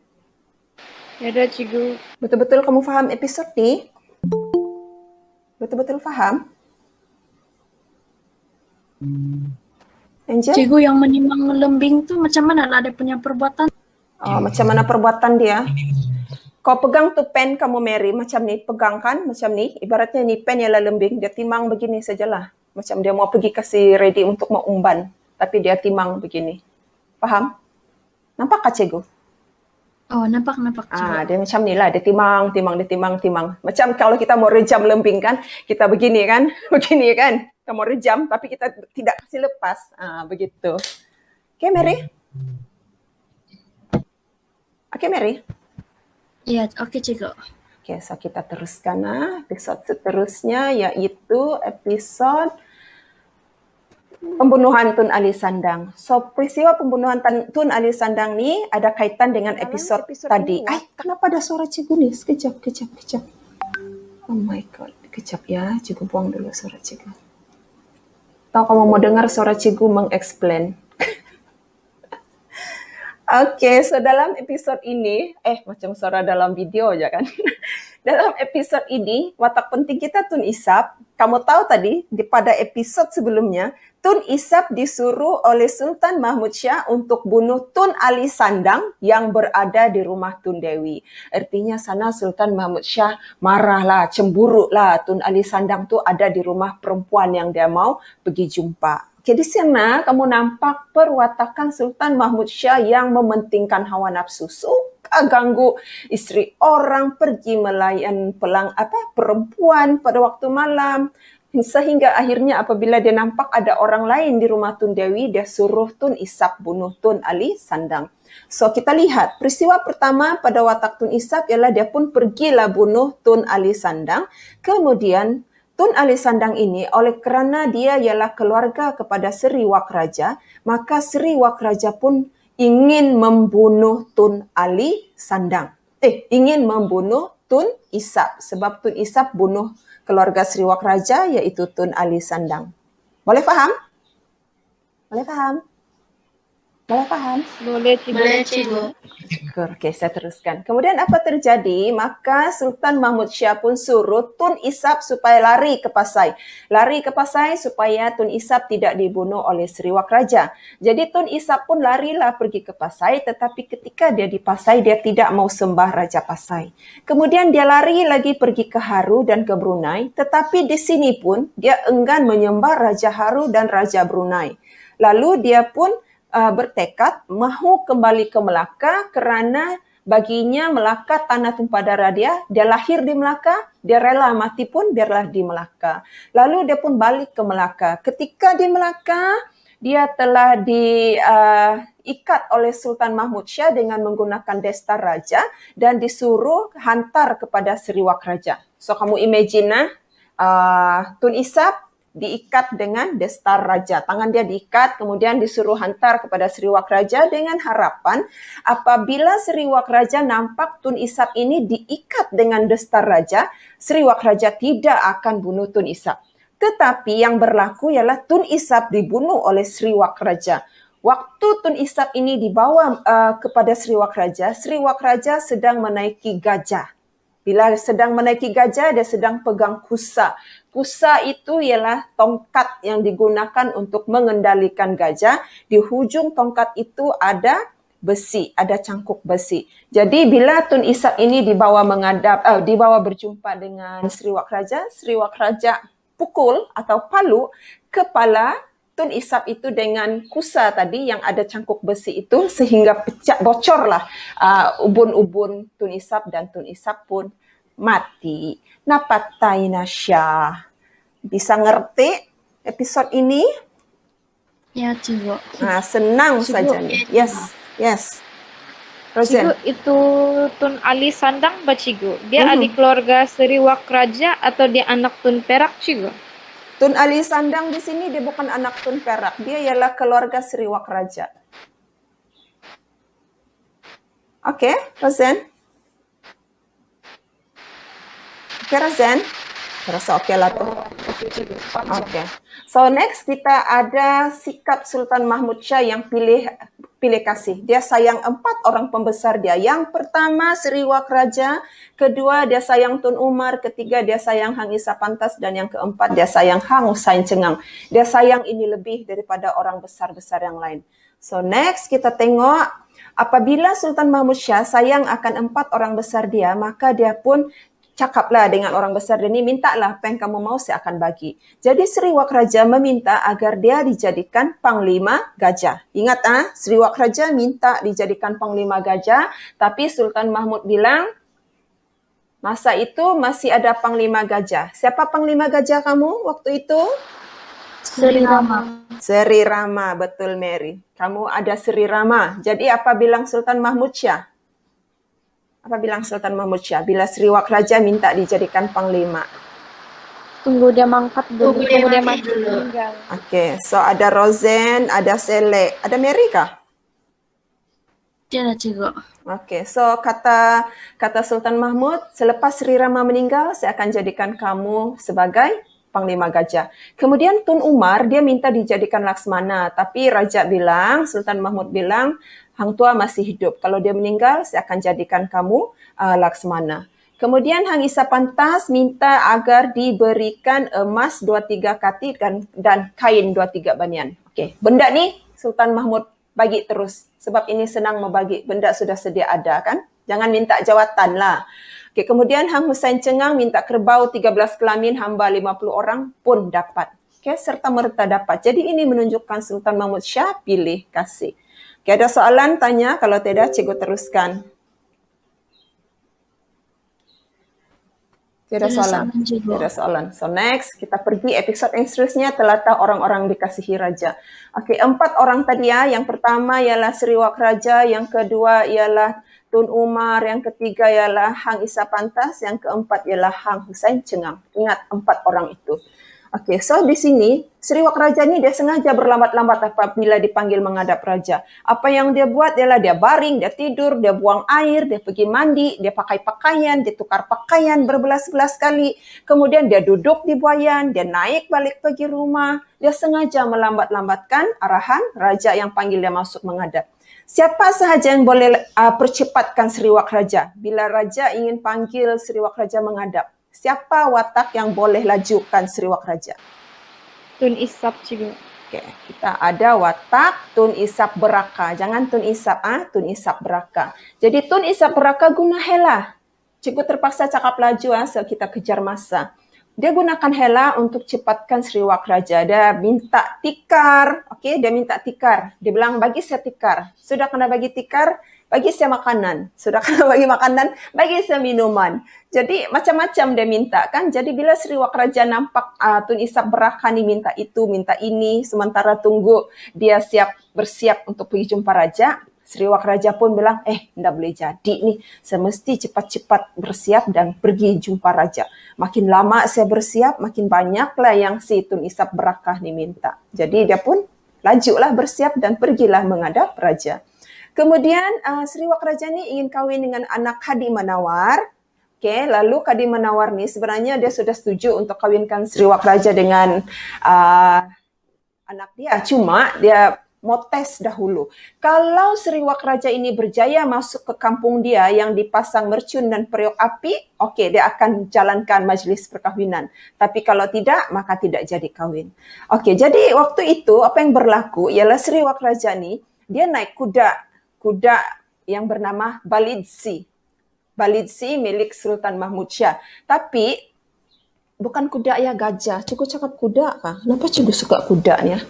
Ada, Cikgu. Betul-betul kamu faham episod ni? Betul-betul faham? Angel? Cikgu yang menimang lembing tu macam mana lah dia punya perbuatan? Oh, macam mana perbuatan dia? Kau pegang tu pen kamu Mary, macam ni, pegang kan, macam ni. Ibaratnya ni pen ialah lembing, dia timang begini sajalah. Macam dia mau pergi kasih ready untuk mau umban, tapi dia timang begini. Faham? Nampak tak cikgu? Oh, nampak cikgu. Dia macam ni lah, dia timang. Macam kalau kita mau rejam lembing kan, kita begini kan, begini kan. Kita mau rejam tapi kita tidak kasih lepas. Begitu. Okay, Mary? Okay, Mary? Iya, oke cikgu. Okay, so kita teruskan episod seterusnya, iaitu episod pembunuhan Tun Ali Sandang. So, peristiwa pembunuhan Tun Ali Sandang ni ada kaitan dengan episod tadi. Kenapa ada suara cikgu ni? Sekejap. Oh my God. Kejap ya, cikgu buang dulu suara cikgu. Tahu kamu mau dengar suara cikgu meng-explain. Okay, so dalam episod ini, macam suara dalam video aja kan. Dalam episod ini, watak penting kita Tun Isap. Kamu tahu tadi, pada episod sebelumnya, Tun Isap disuruh oleh Sultan Mahmud Syah untuk bunuh Tun Ali Sandang yang berada di rumah Tun Dewi. Artinya sana Sultan Mahmud Syah marahlah, cemburuklah Tun Ali Sandang tu ada di rumah perempuan yang dia mau pergi jumpa. Okay, di sana kamu nampak perwatakan Sultan Mahmud Syah yang mementingkan hawa nafsu. Suka ganggu isteri orang, pergi melayan perempuan pada waktu malam. Sehingga akhirnya apabila dia nampak ada orang lain di rumah Tun Dewi, dia suruh Tun Isap bunuh Tun Ali Sandang. So kita lihat peristiwa pertama pada watak Tun Isap ialah dia pun pergilah bunuh Tun Ali Sandang. Kemudian Tun Ali Sandang ini oleh kerana dia ialah keluarga kepada Seri Wak Raja, maka Seri Wak Raja pun ingin membunuh Tun Ali Sandang. Ingin membunuh Tun Isap sebab Tun Isap bunuh keluarga Seri Wak Raja iaitu Tun Ali Sandang. Boleh faham? Boleh faham? Boleh faham? Boleh, Cikgu. Okey, saya teruskan. Kemudian apa terjadi? Maka Sultan Mahmud Syah pun suruh Tun Isap supaya lari ke Pasai. Lari ke Pasai supaya Tun Isap tidak dibunuh oleh Seri Wak Raja. Jadi Tun Isap pun larilah pergi ke Pasai, tetapi ketika dia di Pasai, dia tidak mau sembah Raja Pasai. Kemudian dia lari lagi pergi ke Haru dan ke Brunei, tetapi di sini pun dia enggan menyembah Raja Haru dan Raja Brunei. Lalu dia pun bertekad mahu kembali ke Melaka kerana baginya Melaka tanah tumpah darah dia. Dia lahir di Melaka, dia rela mati pun biarlah di Melaka. Lalu dia pun balik ke Melaka. Ketika di Melaka, dia telah diikat oleh Sultan Mahmud Syah dengan menggunakan destar raja dan disuruh hantar kepada Seri Wak Raja. So kamu imagine Tun Isap diikat dengan destar raja. Tangan dia diikat, kemudian disuruh hantar kepada Seri Wak Raja dengan harapan apabila Seri Wak Raja nampak Tun Isap ini diikat dengan destar raja, Seri Wak Raja tidak akan bunuh Tun Isap. Tetapi yang berlaku ialah Tun Isap dibunuh oleh Seri Wak Raja. Waktu Tun Isap ini dibawa kepada Seri Wak Raja sedang menaiki gajah. Bila sedang menaiki gajah, dia sedang pegang kusa. Kusa itu ialah tongkat yang digunakan untuk mengendalikan gajah. Di hujung tongkat itu ada besi, ada cangkuk besi. Jadi bila Tun Isap ini dibawa berjumpa dengan Seriwak Raja pukul atau palu kepala Tun Isap itu dengan kusa tadi yang ada cangkuk besi itu sehingga bocorlah ubun-ubun Tun Isap dan Tun Isap pun mati. Napatay na siya. Bisa ngerti episode ini? Ya, Cikgu. Senang saja nih. Yes. Cikgu, itu Tun Ali Sandang ba, Cikgu? Dia adik keluarga Seriwak Raja atau dia anak Tun Perak, Cikgu? Tun Ali Sandang di sini dia bukan anak Tun Perak, dia ialah keluarga Seriwak Raja. Oke, Rosen? Oke, Rosen? Rasa oke lah tuh. Oke. So next kita ada sikap Sultan Mahmud Shah yang pilih kasih. Dia sayang 4 orang pembesar dia. Yang pertama Seriwak Raja, kedua dia sayang Tun Umar, ketiga dia sayang Hang Isa Pantas, dan yang keempat dia sayang Hang Husain Cengang. Dia sayang ini lebih daripada orang besar-besar yang lain. So next kita tengok apabila Sultan Mahmud Shah sayang akan 4 orang besar dia, maka dia pun cakaplah dengan orang besar dia ni, mintalah apa yang kamu mau saya akan bagi. Jadi Seriwak Raja meminta agar dia dijadikan Panglima Gajah. Ingat Seriwak Raja minta dijadikan Panglima Gajah, tapi Sultan Mahmud bilang masa itu masih ada Panglima Gajah. Siapa Panglima Gajah kamu waktu itu? Sri Rama. Sri Rama, betul Mary. Kamu ada Sri Rama. Jadi apa bilang Sultan Mahmud Shah? Apa bilang Sultan Mahmud Shah bila Seriwak Raja minta dijadikan panglima? Tunggu dia mangkat dulu. Tunggu dia mati dulu. Oke, so ada Rosen, ada Sele, ada Mary kah? Tidak, Cikgu. Oke, so kata Sultan Mahmud, selepas Sri Rama meninggal, saya akan jadikan kamu sebagai Panglima Gajah. Kemudian Tun Umar, dia minta dijadikan Laksmana, tapi Raja bilang, Sultan Mahmud bilang, Hang Tua masih hidup. Kalau dia meninggal, saya akan jadikan kamu Laksmana. Kemudian Hang Isa Pantas minta agar diberikan emas 23 kati dan kain 23 banian. Okey, benda ni Sultan Mahmud bagi terus. Sebab ini senang membagi, benda sudah sedia ada kan. Jangan minta jawatan lah. Okey, kemudian Hang Husain Cengang minta kerbau 13 kelamin, hamba 50 orang pun dapat. Okey, serta merta dapat. Jadi ini menunjukkan Sultan Mahmud Shah pilih kasih. Okay, ada soalan tanya? Kalau tidak, cikgu teruskan. Tidak soalan. Tidak soalan. So next, kita pergi episod yang seterusnya, telatah orang-orang dikasihi raja. Okey, 4 orang tadi ya. Yang pertama ialah Seriwak Raja, yang kedua ialah Tun Umar, yang ketiga ialah Hang Isa Pantas, yang keempat ialah Hang Husain Cengang. Ingat 4 orang itu. Okey, so di sini Seriwak Raja ni dia sengaja berlambat-lambat apabila dipanggil menghadap raja. Apa yang dia buat ialah dia baring, dia tidur, dia buang air, dia pergi mandi, dia pakai pakaian, dia tukar pakaian berbelas-belas kali. Kemudian dia duduk di buayan, dia naik balik pergi rumah. Dia sengaja melambat-lambatkan arahan raja yang panggil dia masuk menghadap. Siapa sahaja yang boleh percepatkan Seriwak Raja? Bila raja ingin panggil Seriwak Raja menghadap, siapa watak yang boleh lajukan Seriwak Raja? Tun Isap, Cikgu. Okey, kita ada watak Tun Isap Beraka. Jangan Tun Isap, Tun Isap Beraka. Jadi Tun Isap Beraka guna hela. Cikgu terpaksa cakap laju so kita kejar masa. Dia gunakan hela untuk cepatkan Seriwak Raja. Dia minta tikar. Okey, dia minta tikar. Dia bilang, bagi saya tikar. Sudah kena bagi tikar, bagi saya makanan. Sudah kena bagi makanan, bagi saya minuman. Jadi macam-macam dia minta kan. Jadi bila Seriwak Raja nampak Tun Isap Beraka ni minta itu, minta ini, sementara tunggu dia bersiap untuk pergi jumpa Raja, Seriwak Raja pun bilang, tidak boleh jadi nih. Saya mesti cepat-cepat bersiap dan pergi jumpa Raja. Makin lama saya bersiap, makin banyaklah yang si Tun Isap Beraka ni minta. Jadi dia pun lajulah bersiap dan pergilah menghadap Raja. Kemudian Seriwak Raja ni ingin kahwin dengan anak Kadi Manawar. Okay, lalu Kadi Manawar ni sebenarnya dia sudah setuju untuk kahwinkan Seriwak Raja dengan anak dia. Cuma dia motes dahulu. Kalau Seriwak Raja ini berjaya masuk ke kampung dia yang dipasang mercun dan periuk api, okey, dia akan jalankan majlis perkahwinan. Tapi kalau tidak, maka tidak jadi kahwin. Okey, jadi waktu itu apa yang berlaku ialah Seriwak Raja ni, dia naik kuda yang bernama Balidsi. Balidsi milik Sultan Mahmud Shah. Tapi bukan kuda ya, gajah. Cikgu cakap kuda kah? Kenapa cikgu suka kuda ni ya?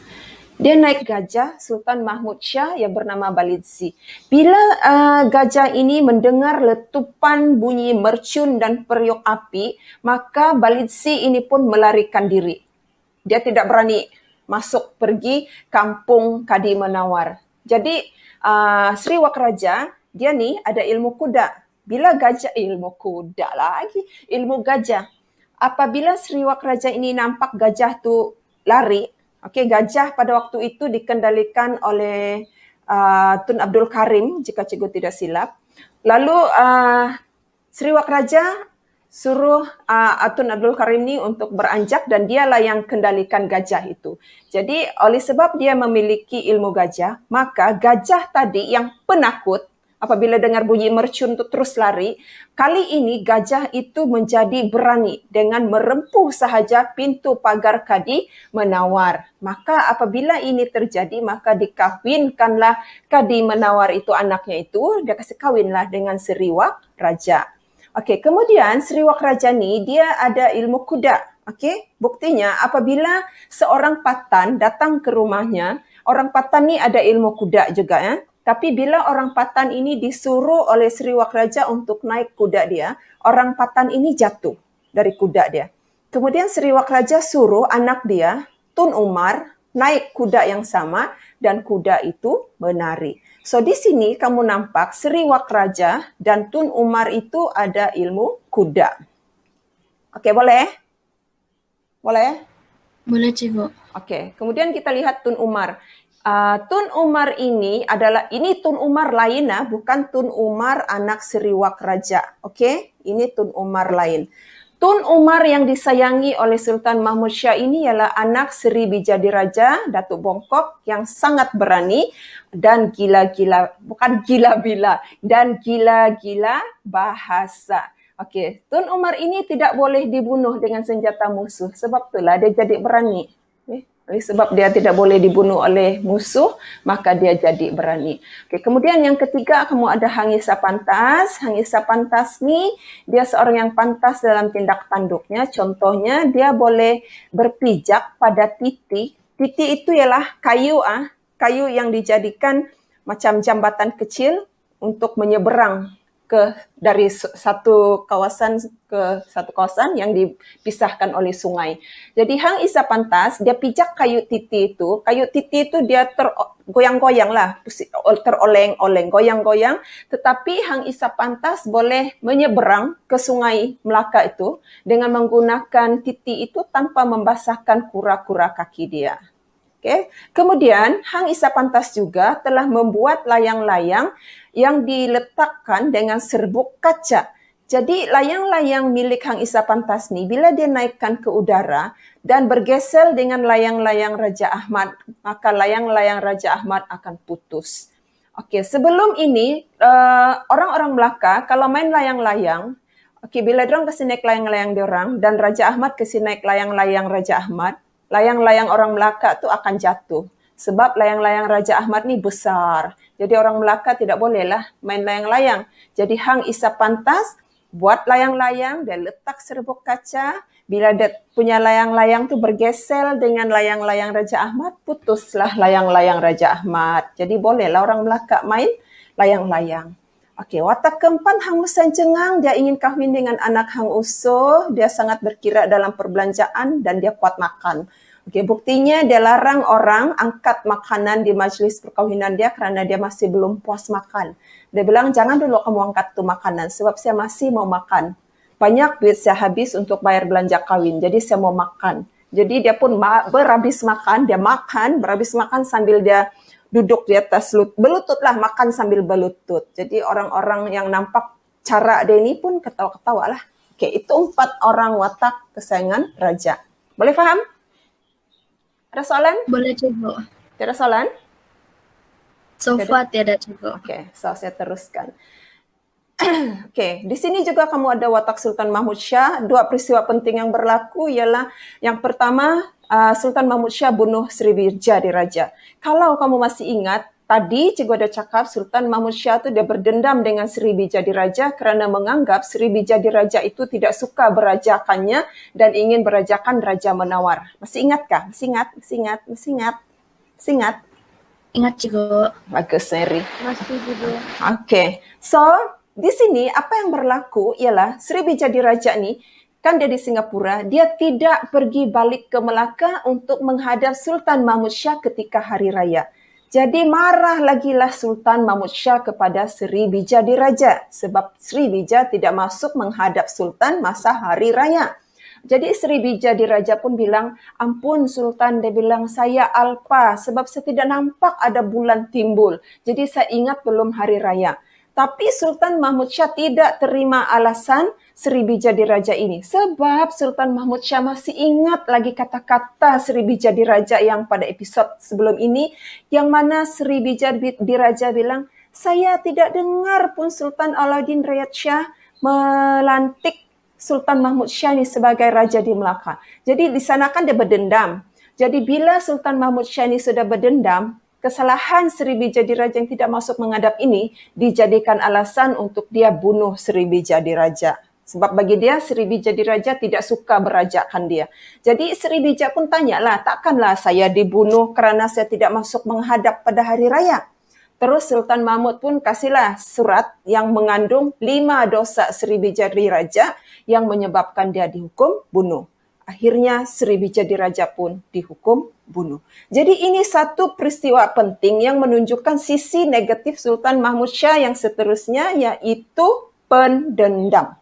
Dia naik gajah Sultan Mahmud Shah yang bernama Balidsi. Bila gajah ini mendengar letupan bunyi mercun dan periuk api, maka Balidsi ini pun melarikan diri. Dia tidak berani masuk pergi kampung Kadi Menawar. Jadi Seriwak Raja, dia ni ada ilmu kuda. Bila gajah, ilmu gajah. Apabila Seriwak Raja ini nampak gajah tu lari, okey, gajah pada waktu itu dikendalikan oleh Tun Abdul Karim, jika cikgu tidak silap. Lalu Seriwak Raja suruh Tun Abdul Karim ni untuk beranjak dan dialah yang kendalikan gajah itu. Jadi oleh sebab dia memiliki ilmu gajah, maka gajah tadi yang penakut apabila dengar bunyi mercun tu terus lari, kali ini gajah itu menjadi berani dengan merempuh sahaja pintu pagar Kadi Menawar. Maka apabila ini terjadi, maka dikahwinkanlah Kadi Menawar itu, anaknya itu, dia kasih kahwinlah dengan Seriwak Raja. Okey, kemudian Seriwak Raja ni dia ada ilmu kuda. Okey, buktinya apabila seorang patan datang ke rumahnya, orang patan ni ada ilmu kuda juga ya. Tapi bila orang patan ini disuruh oleh Seriwak Raja untuk naik kuda dia, orang patan ini jatuh dari kuda dia. Kemudian Seriwak Raja suruh anak dia, Tun Umar, naik kuda yang sama dan kuda itu menari. So di sini kamu nampak Seriwak Raja dan Tun Umar itu ada ilmu kuda. Okey, boleh? Boleh? Boleh, Cikgu. Okey, kemudian kita lihat Tun Umar. Tun Umar ini Tun Umar lain, bukan Tun Umar anak Seriwak Raja. Okey, ini Tun Umar lain. Tun Umar yang disayangi oleh Sultan Mahmud Shah ini ialah anak Seri Bijadiraja Datuk Bongkok yang sangat berani dan gila-gila bahasa. Okey, Tun Umar ini tidak boleh dibunuh dengan senjata musuh, sebab itulah dia jadi berani. Oleh sebab dia tidak boleh dibunuh oleh musuh, maka dia jadi berani. Okey, kemudian yang ketiga, kamu ada Hangisa Pantas. Hangisa Pantas ni, dia seorang yang pantas dalam tindak tanduknya. Contohnya, dia boleh berpijak pada titi. Titi itu ialah kayu yang dijadikan macam jambatan kecil untuk menyeberang dari satu kawasan ke satu kawasan yang dipisahkan oleh sungai. Jadi Hang Isa Pantas, dia pijak kayu titi itu. Kayu titi itu dia tergoyang-goyang lah, teroleng-oleng, goyang-goyang. Tetapi Hang Isa Pantas boleh menyeberang ke sungai Melaka itu dengan menggunakan titi itu tanpa membasahkan kura-kura kaki dia. Okay. Kemudian Hang Isa Pantas juga telah membuat layang-layang yang diletakkan dengan serbuk kaca. Jadi layang-layang milik Hang Isa Pantas ni bila dia naikkan ke udara dan bergesel dengan layang-layang Raja Ahmad, maka layang-layang Raja Ahmad akan putus. Okey, sebelum ini orang-orang Melaka kalau main layang-layang, okey, bila diorang kasi naik layang-layang diorang dan Raja Ahmad kasi naik layang-layang Raja Ahmad, layang-layang orang Melaka tu akan jatuh. Sebab layang-layang Raja Ahmad ni besar. Jadi orang Melaka tidak bolehlah main layang-layang. Jadi Hang Isa Pantas buat layang-layang, dia letak serbuk kaca. Bila dia punya layang-layang tu bergesel dengan layang-layang Raja Ahmad, putuslah layang-layang Raja Ahmad. Jadi bolehlah orang Melaka main layang-layang. Okey, watak keempat Hang Musan Cengang, dia ingin kahwin dengan anak Hang Uso. Dia sangat berkira dalam perbelanjaan dan dia kuat makan. Okey, buktinya dia larang orang angkat makanan di majlis perkahwinan dia kerana dia masih belum puas makan. Dia bilang, jangan dulu kamu angkat tu makanan sebab saya masih mau makan. Banyak duit saya habis untuk bayar belanja kahwin, jadi saya mau makan. Jadi dia pun berhabis makan, berhabis makan sambil dia duduk di atas berlutut lah, makan sambil berlutut. Jadi orang-orang yang nampak cara dia ini pun ketawa-ketawa lah. Okey, itu 4 orang watak kesayangan raja. Boleh faham? Ada soalan? Boleh, Cikgu. Ada soalan? So far tiada juga. Oke, so saya teruskan. Oke, di sini juga kamu ada watak Sultan Mahmud Shah. Dua peristiwa penting yang berlaku ialah yang pertama, Sultan Mahmud Shah bunuh Srivijaya Diraja. Kalau kamu masih ingat, tadi Cikgu ada cakap Sultan Mahmud Shah itu dia berdendam dengan Srivijaya Diraja kerana menganggap Srivijaya Diraja itu tidak suka berajakannya dan ingin berajakan Raja Menawar. Masih ingatkah? Masih ingat? Ingat juga. Bagus, Mary. Masih juga. Oke, so di sini apa yang berlaku ialah Srivijaya Diraja ni kan dia di Singapura, dia tidak pergi balik ke Melaka untuk menghadap Sultan Mahmud Shah ketika hari raya. Jadi marah lagilah Sultan Mahmud Shah kepada Srivijaya Diraja sebab Srivijaya tidak masuk menghadap Sultan masa hari raya. Jadi Srivijaya Diraja pun bilang, ampun Sultan, dia bilang saya alpa sebab saya tidak nampak ada bulan timbul. Jadi saya ingat belum hari raya. Tapi Sultan Mahmud Shah tidak terima alasan Srivijaya Diraja ini. Sebab Sultan Mahmud Shah masih ingat lagi kata-kata Srivijaya Diraja yang pada episod sebelum ini, yang mana Srivijaya Diraja bilang, saya tidak dengar pun Sultan Alauddin Riyad Shah melantik Sultan Mahmud Shah ini sebagai Raja di Melaka. Jadi di sana kan dia berdendam. Jadi bila Sultan Mahmud Shah ini sudah berdendam, kesalahan Srivijaya Diraja yang tidak masuk menghadap ini dijadikan alasan untuk dia bunuh Srivijaya Diraja. Sebab bagi dia, Srivijaya Diraja tidak suka berajakan dia. Jadi Srivijaya pun tanyalah, takkanlah saya dibunuh kerana saya tidak masuk menghadap pada hari raya? Terus Sultan Mahmud pun kasihlah surat yang mengandung 5 dosa Srivijaya Diraja yang menyebabkan dia dihukum bunuh. Akhirnya Srivijaya Diraja pun dihukum bunuh. Jadi ini satu peristiwa penting yang menunjukkan sisi negatif Sultan Mahmud Shah yang seterusnya, yaitu pendendam.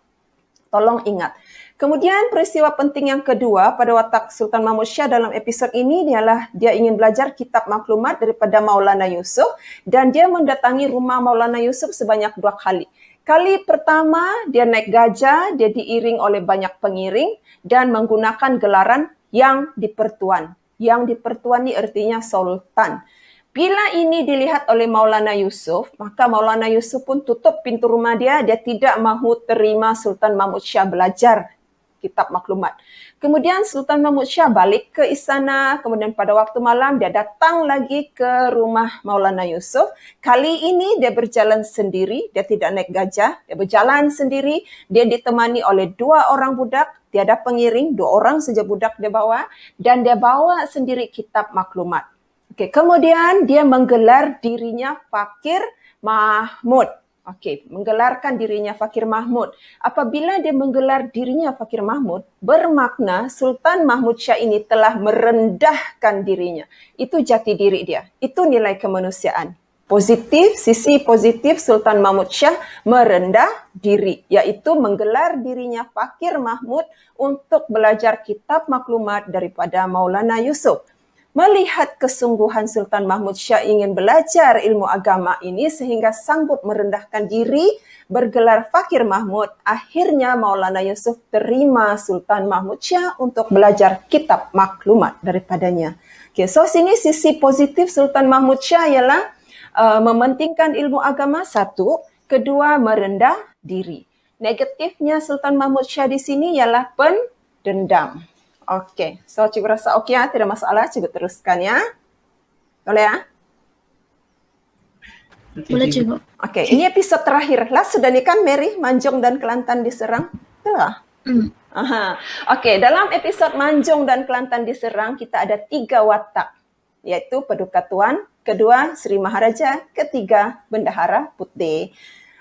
Tolong ingat. Kemudian peristiwa penting yang kedua pada watak Sultan Mahmud Shah dalam episod ini ialah dia ingin belajar kitab maklumat daripada Maulana Yusuf dan dia mendatangi rumah Maulana Yusuf sebanyak 2 kali. Kali pertama dia naik gajah, dia diiring oleh banyak pengiring dan menggunakan gelaran yang dipertuan. Yang dipertuan ni artinya sultan. Bila ini dilihat oleh Maulana Yusuf, maka Maulana Yusuf pun tutup pintu rumah dia tidak mahu terima Sultan Mahmud Shah belajar kitab maklumat. Kemudian Sultan Mahmud Shah balik ke istana, kemudian pada waktu malam dia datang lagi ke rumah Maulana Yusuf. Kali ini dia berjalan sendiri, dia tidak naik gajah, dia berjalan sendiri, dia ditemani oleh 2 orang budak, tiada pengiring, 2 orang saja budak dia bawa, dan dia bawa sendiri kitab maklumat. Okey, kemudian dia menggelar dirinya Fakir Mahmud. Okey, menggelarkan dirinya Fakir Mahmud. Apabila dia menggelar dirinya Fakir Mahmud, bermakna Sultan Mahmud Shah ini telah merendahkan dirinya. Itu jati diri dia. Itu nilai kemanusiaan. Positif, sisi positif Sultan Mahmud Shah merendah diri, iaitu menggelar dirinya Fakir Mahmud untuk belajar kitab maklumat daripada Maulana Yusuf. Melihat kesungguhan Sultan Mahmud Shah ingin belajar ilmu agama ini sehingga sanggup merendahkan diri, bergelar Fakir Mahmud, akhirnya Maulana Yusuf terima Sultan Mahmud Shah untuk belajar kitab maklumat daripadanya. Okay, so sini sisi positif Sultan Mahmud Shah ialah mementingkan ilmu agama, 1, kedua merendah diri. Negatifnya Sultan Mahmud Shah di sini ialah pendendam. Okey, so cikgu rasa okey ya, tidak masalah, cikgu teruskan ya. Boleh ya? Boleh cikgu. Okey, ini episod terakhir. Last sudah ni kan Mary, Manjung dan Kelantan diserang? Betul tak? Okey, dalam episod Manjung dan Kelantan diserang, kita ada 3 watak. Iaitu Paduka Tuan, kedua Sri Maharaja, ketiga Bendahara Putih.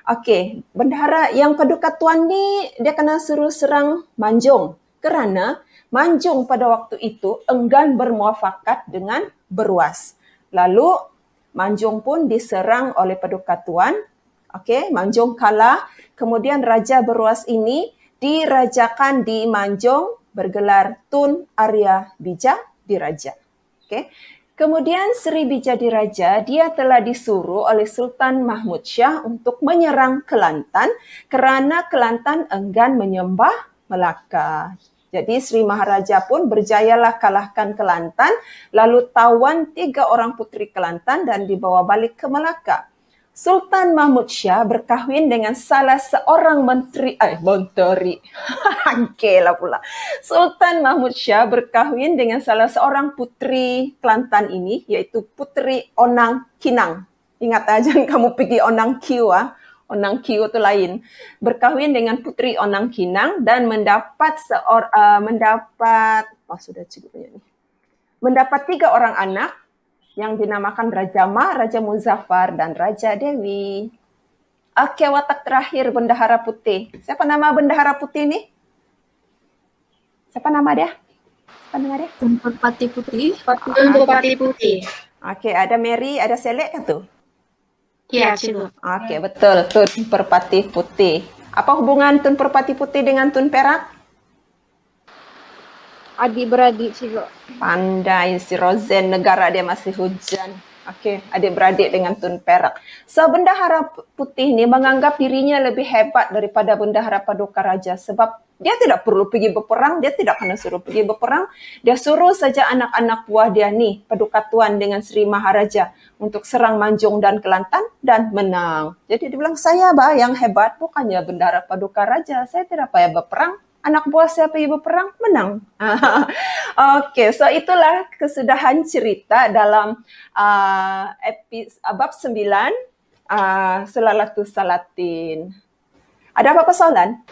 Okey, Bendahara yang Paduka Tuan ni, dia kena suruh serang Manjung. Kerana Manjung pada waktu itu enggan bermuafakat dengan Berwas. Lalu Manjung pun diserang oleh Paduka Tuan. Okey, Manjung kalah. Kemudian Raja Berwas ini dirajakan di Manjung bergelar Tun Arya Bija Diraja. Okey. Kemudian Srivijaya Diraja dia telah disuruh oleh Sultan Mahmud Shah untuk menyerang Kelantan kerana Kelantan enggan menyembah Melaka. Jadi Sri Maharaja pun berjayalah kalahkan Kelantan, lalu tawan 3 orang putri Kelantan dan dibawa balik ke Melaka. Sultan Mahmud Shah berkahwin dengan salah seorang menteri, Angkelah pula. Sultan Mahmud Shah berkahwin dengan salah seorang putri Kelantan ini, iaitu Putri Onang Kinang. Ingat jangan kamu pergi Onang Kiu, Onang Kiu itu lain. Berkahwin dengan Putri Onang Kinang dan mendapat 3 orang anak yang dinamakan Raja Ma, Raja Muzaffar, dan Raja Dewi. Oke, watak terakhir Bendahara Putih. Siapa nama Bendahara Putih ini? Siapa nama dia? Tun Perpati Putih. Tun Perpati Putih. Oke, ada Mary, ada Selek kan tuh? Iya, Cikgu. Oke, betul. Tun Perpati Putih. Apa hubungan Tun Perpati Putih dengan Tun Perak? Adik-beradik, Cikgu. Pandai si Rosen, negara dia masih hujan. Oke, adik-beradik dengan Tun Perak. So, Bendahara Putih ini menganggap dirinya lebih hebat daripada Bendahara Paduka Raja sebab dia tidak perlu pergi berperang, dia tidak kena suruh pergi berperang. Dia suruh saja anak-anak buah dia nih, Paduka Tuan dengan Sri Maharaja untuk serang Manjung dan Kelantan dan menang. Jadi dia bilang, saya yang hebat bukannya Bendahara Paduka Raja, saya tidak payah berperang. Anak buah saya pergi berperang, menang. Oke, so itulah kesudahan cerita dalam bab 9 Selalatus Salatin. Ada apa-apa soalan?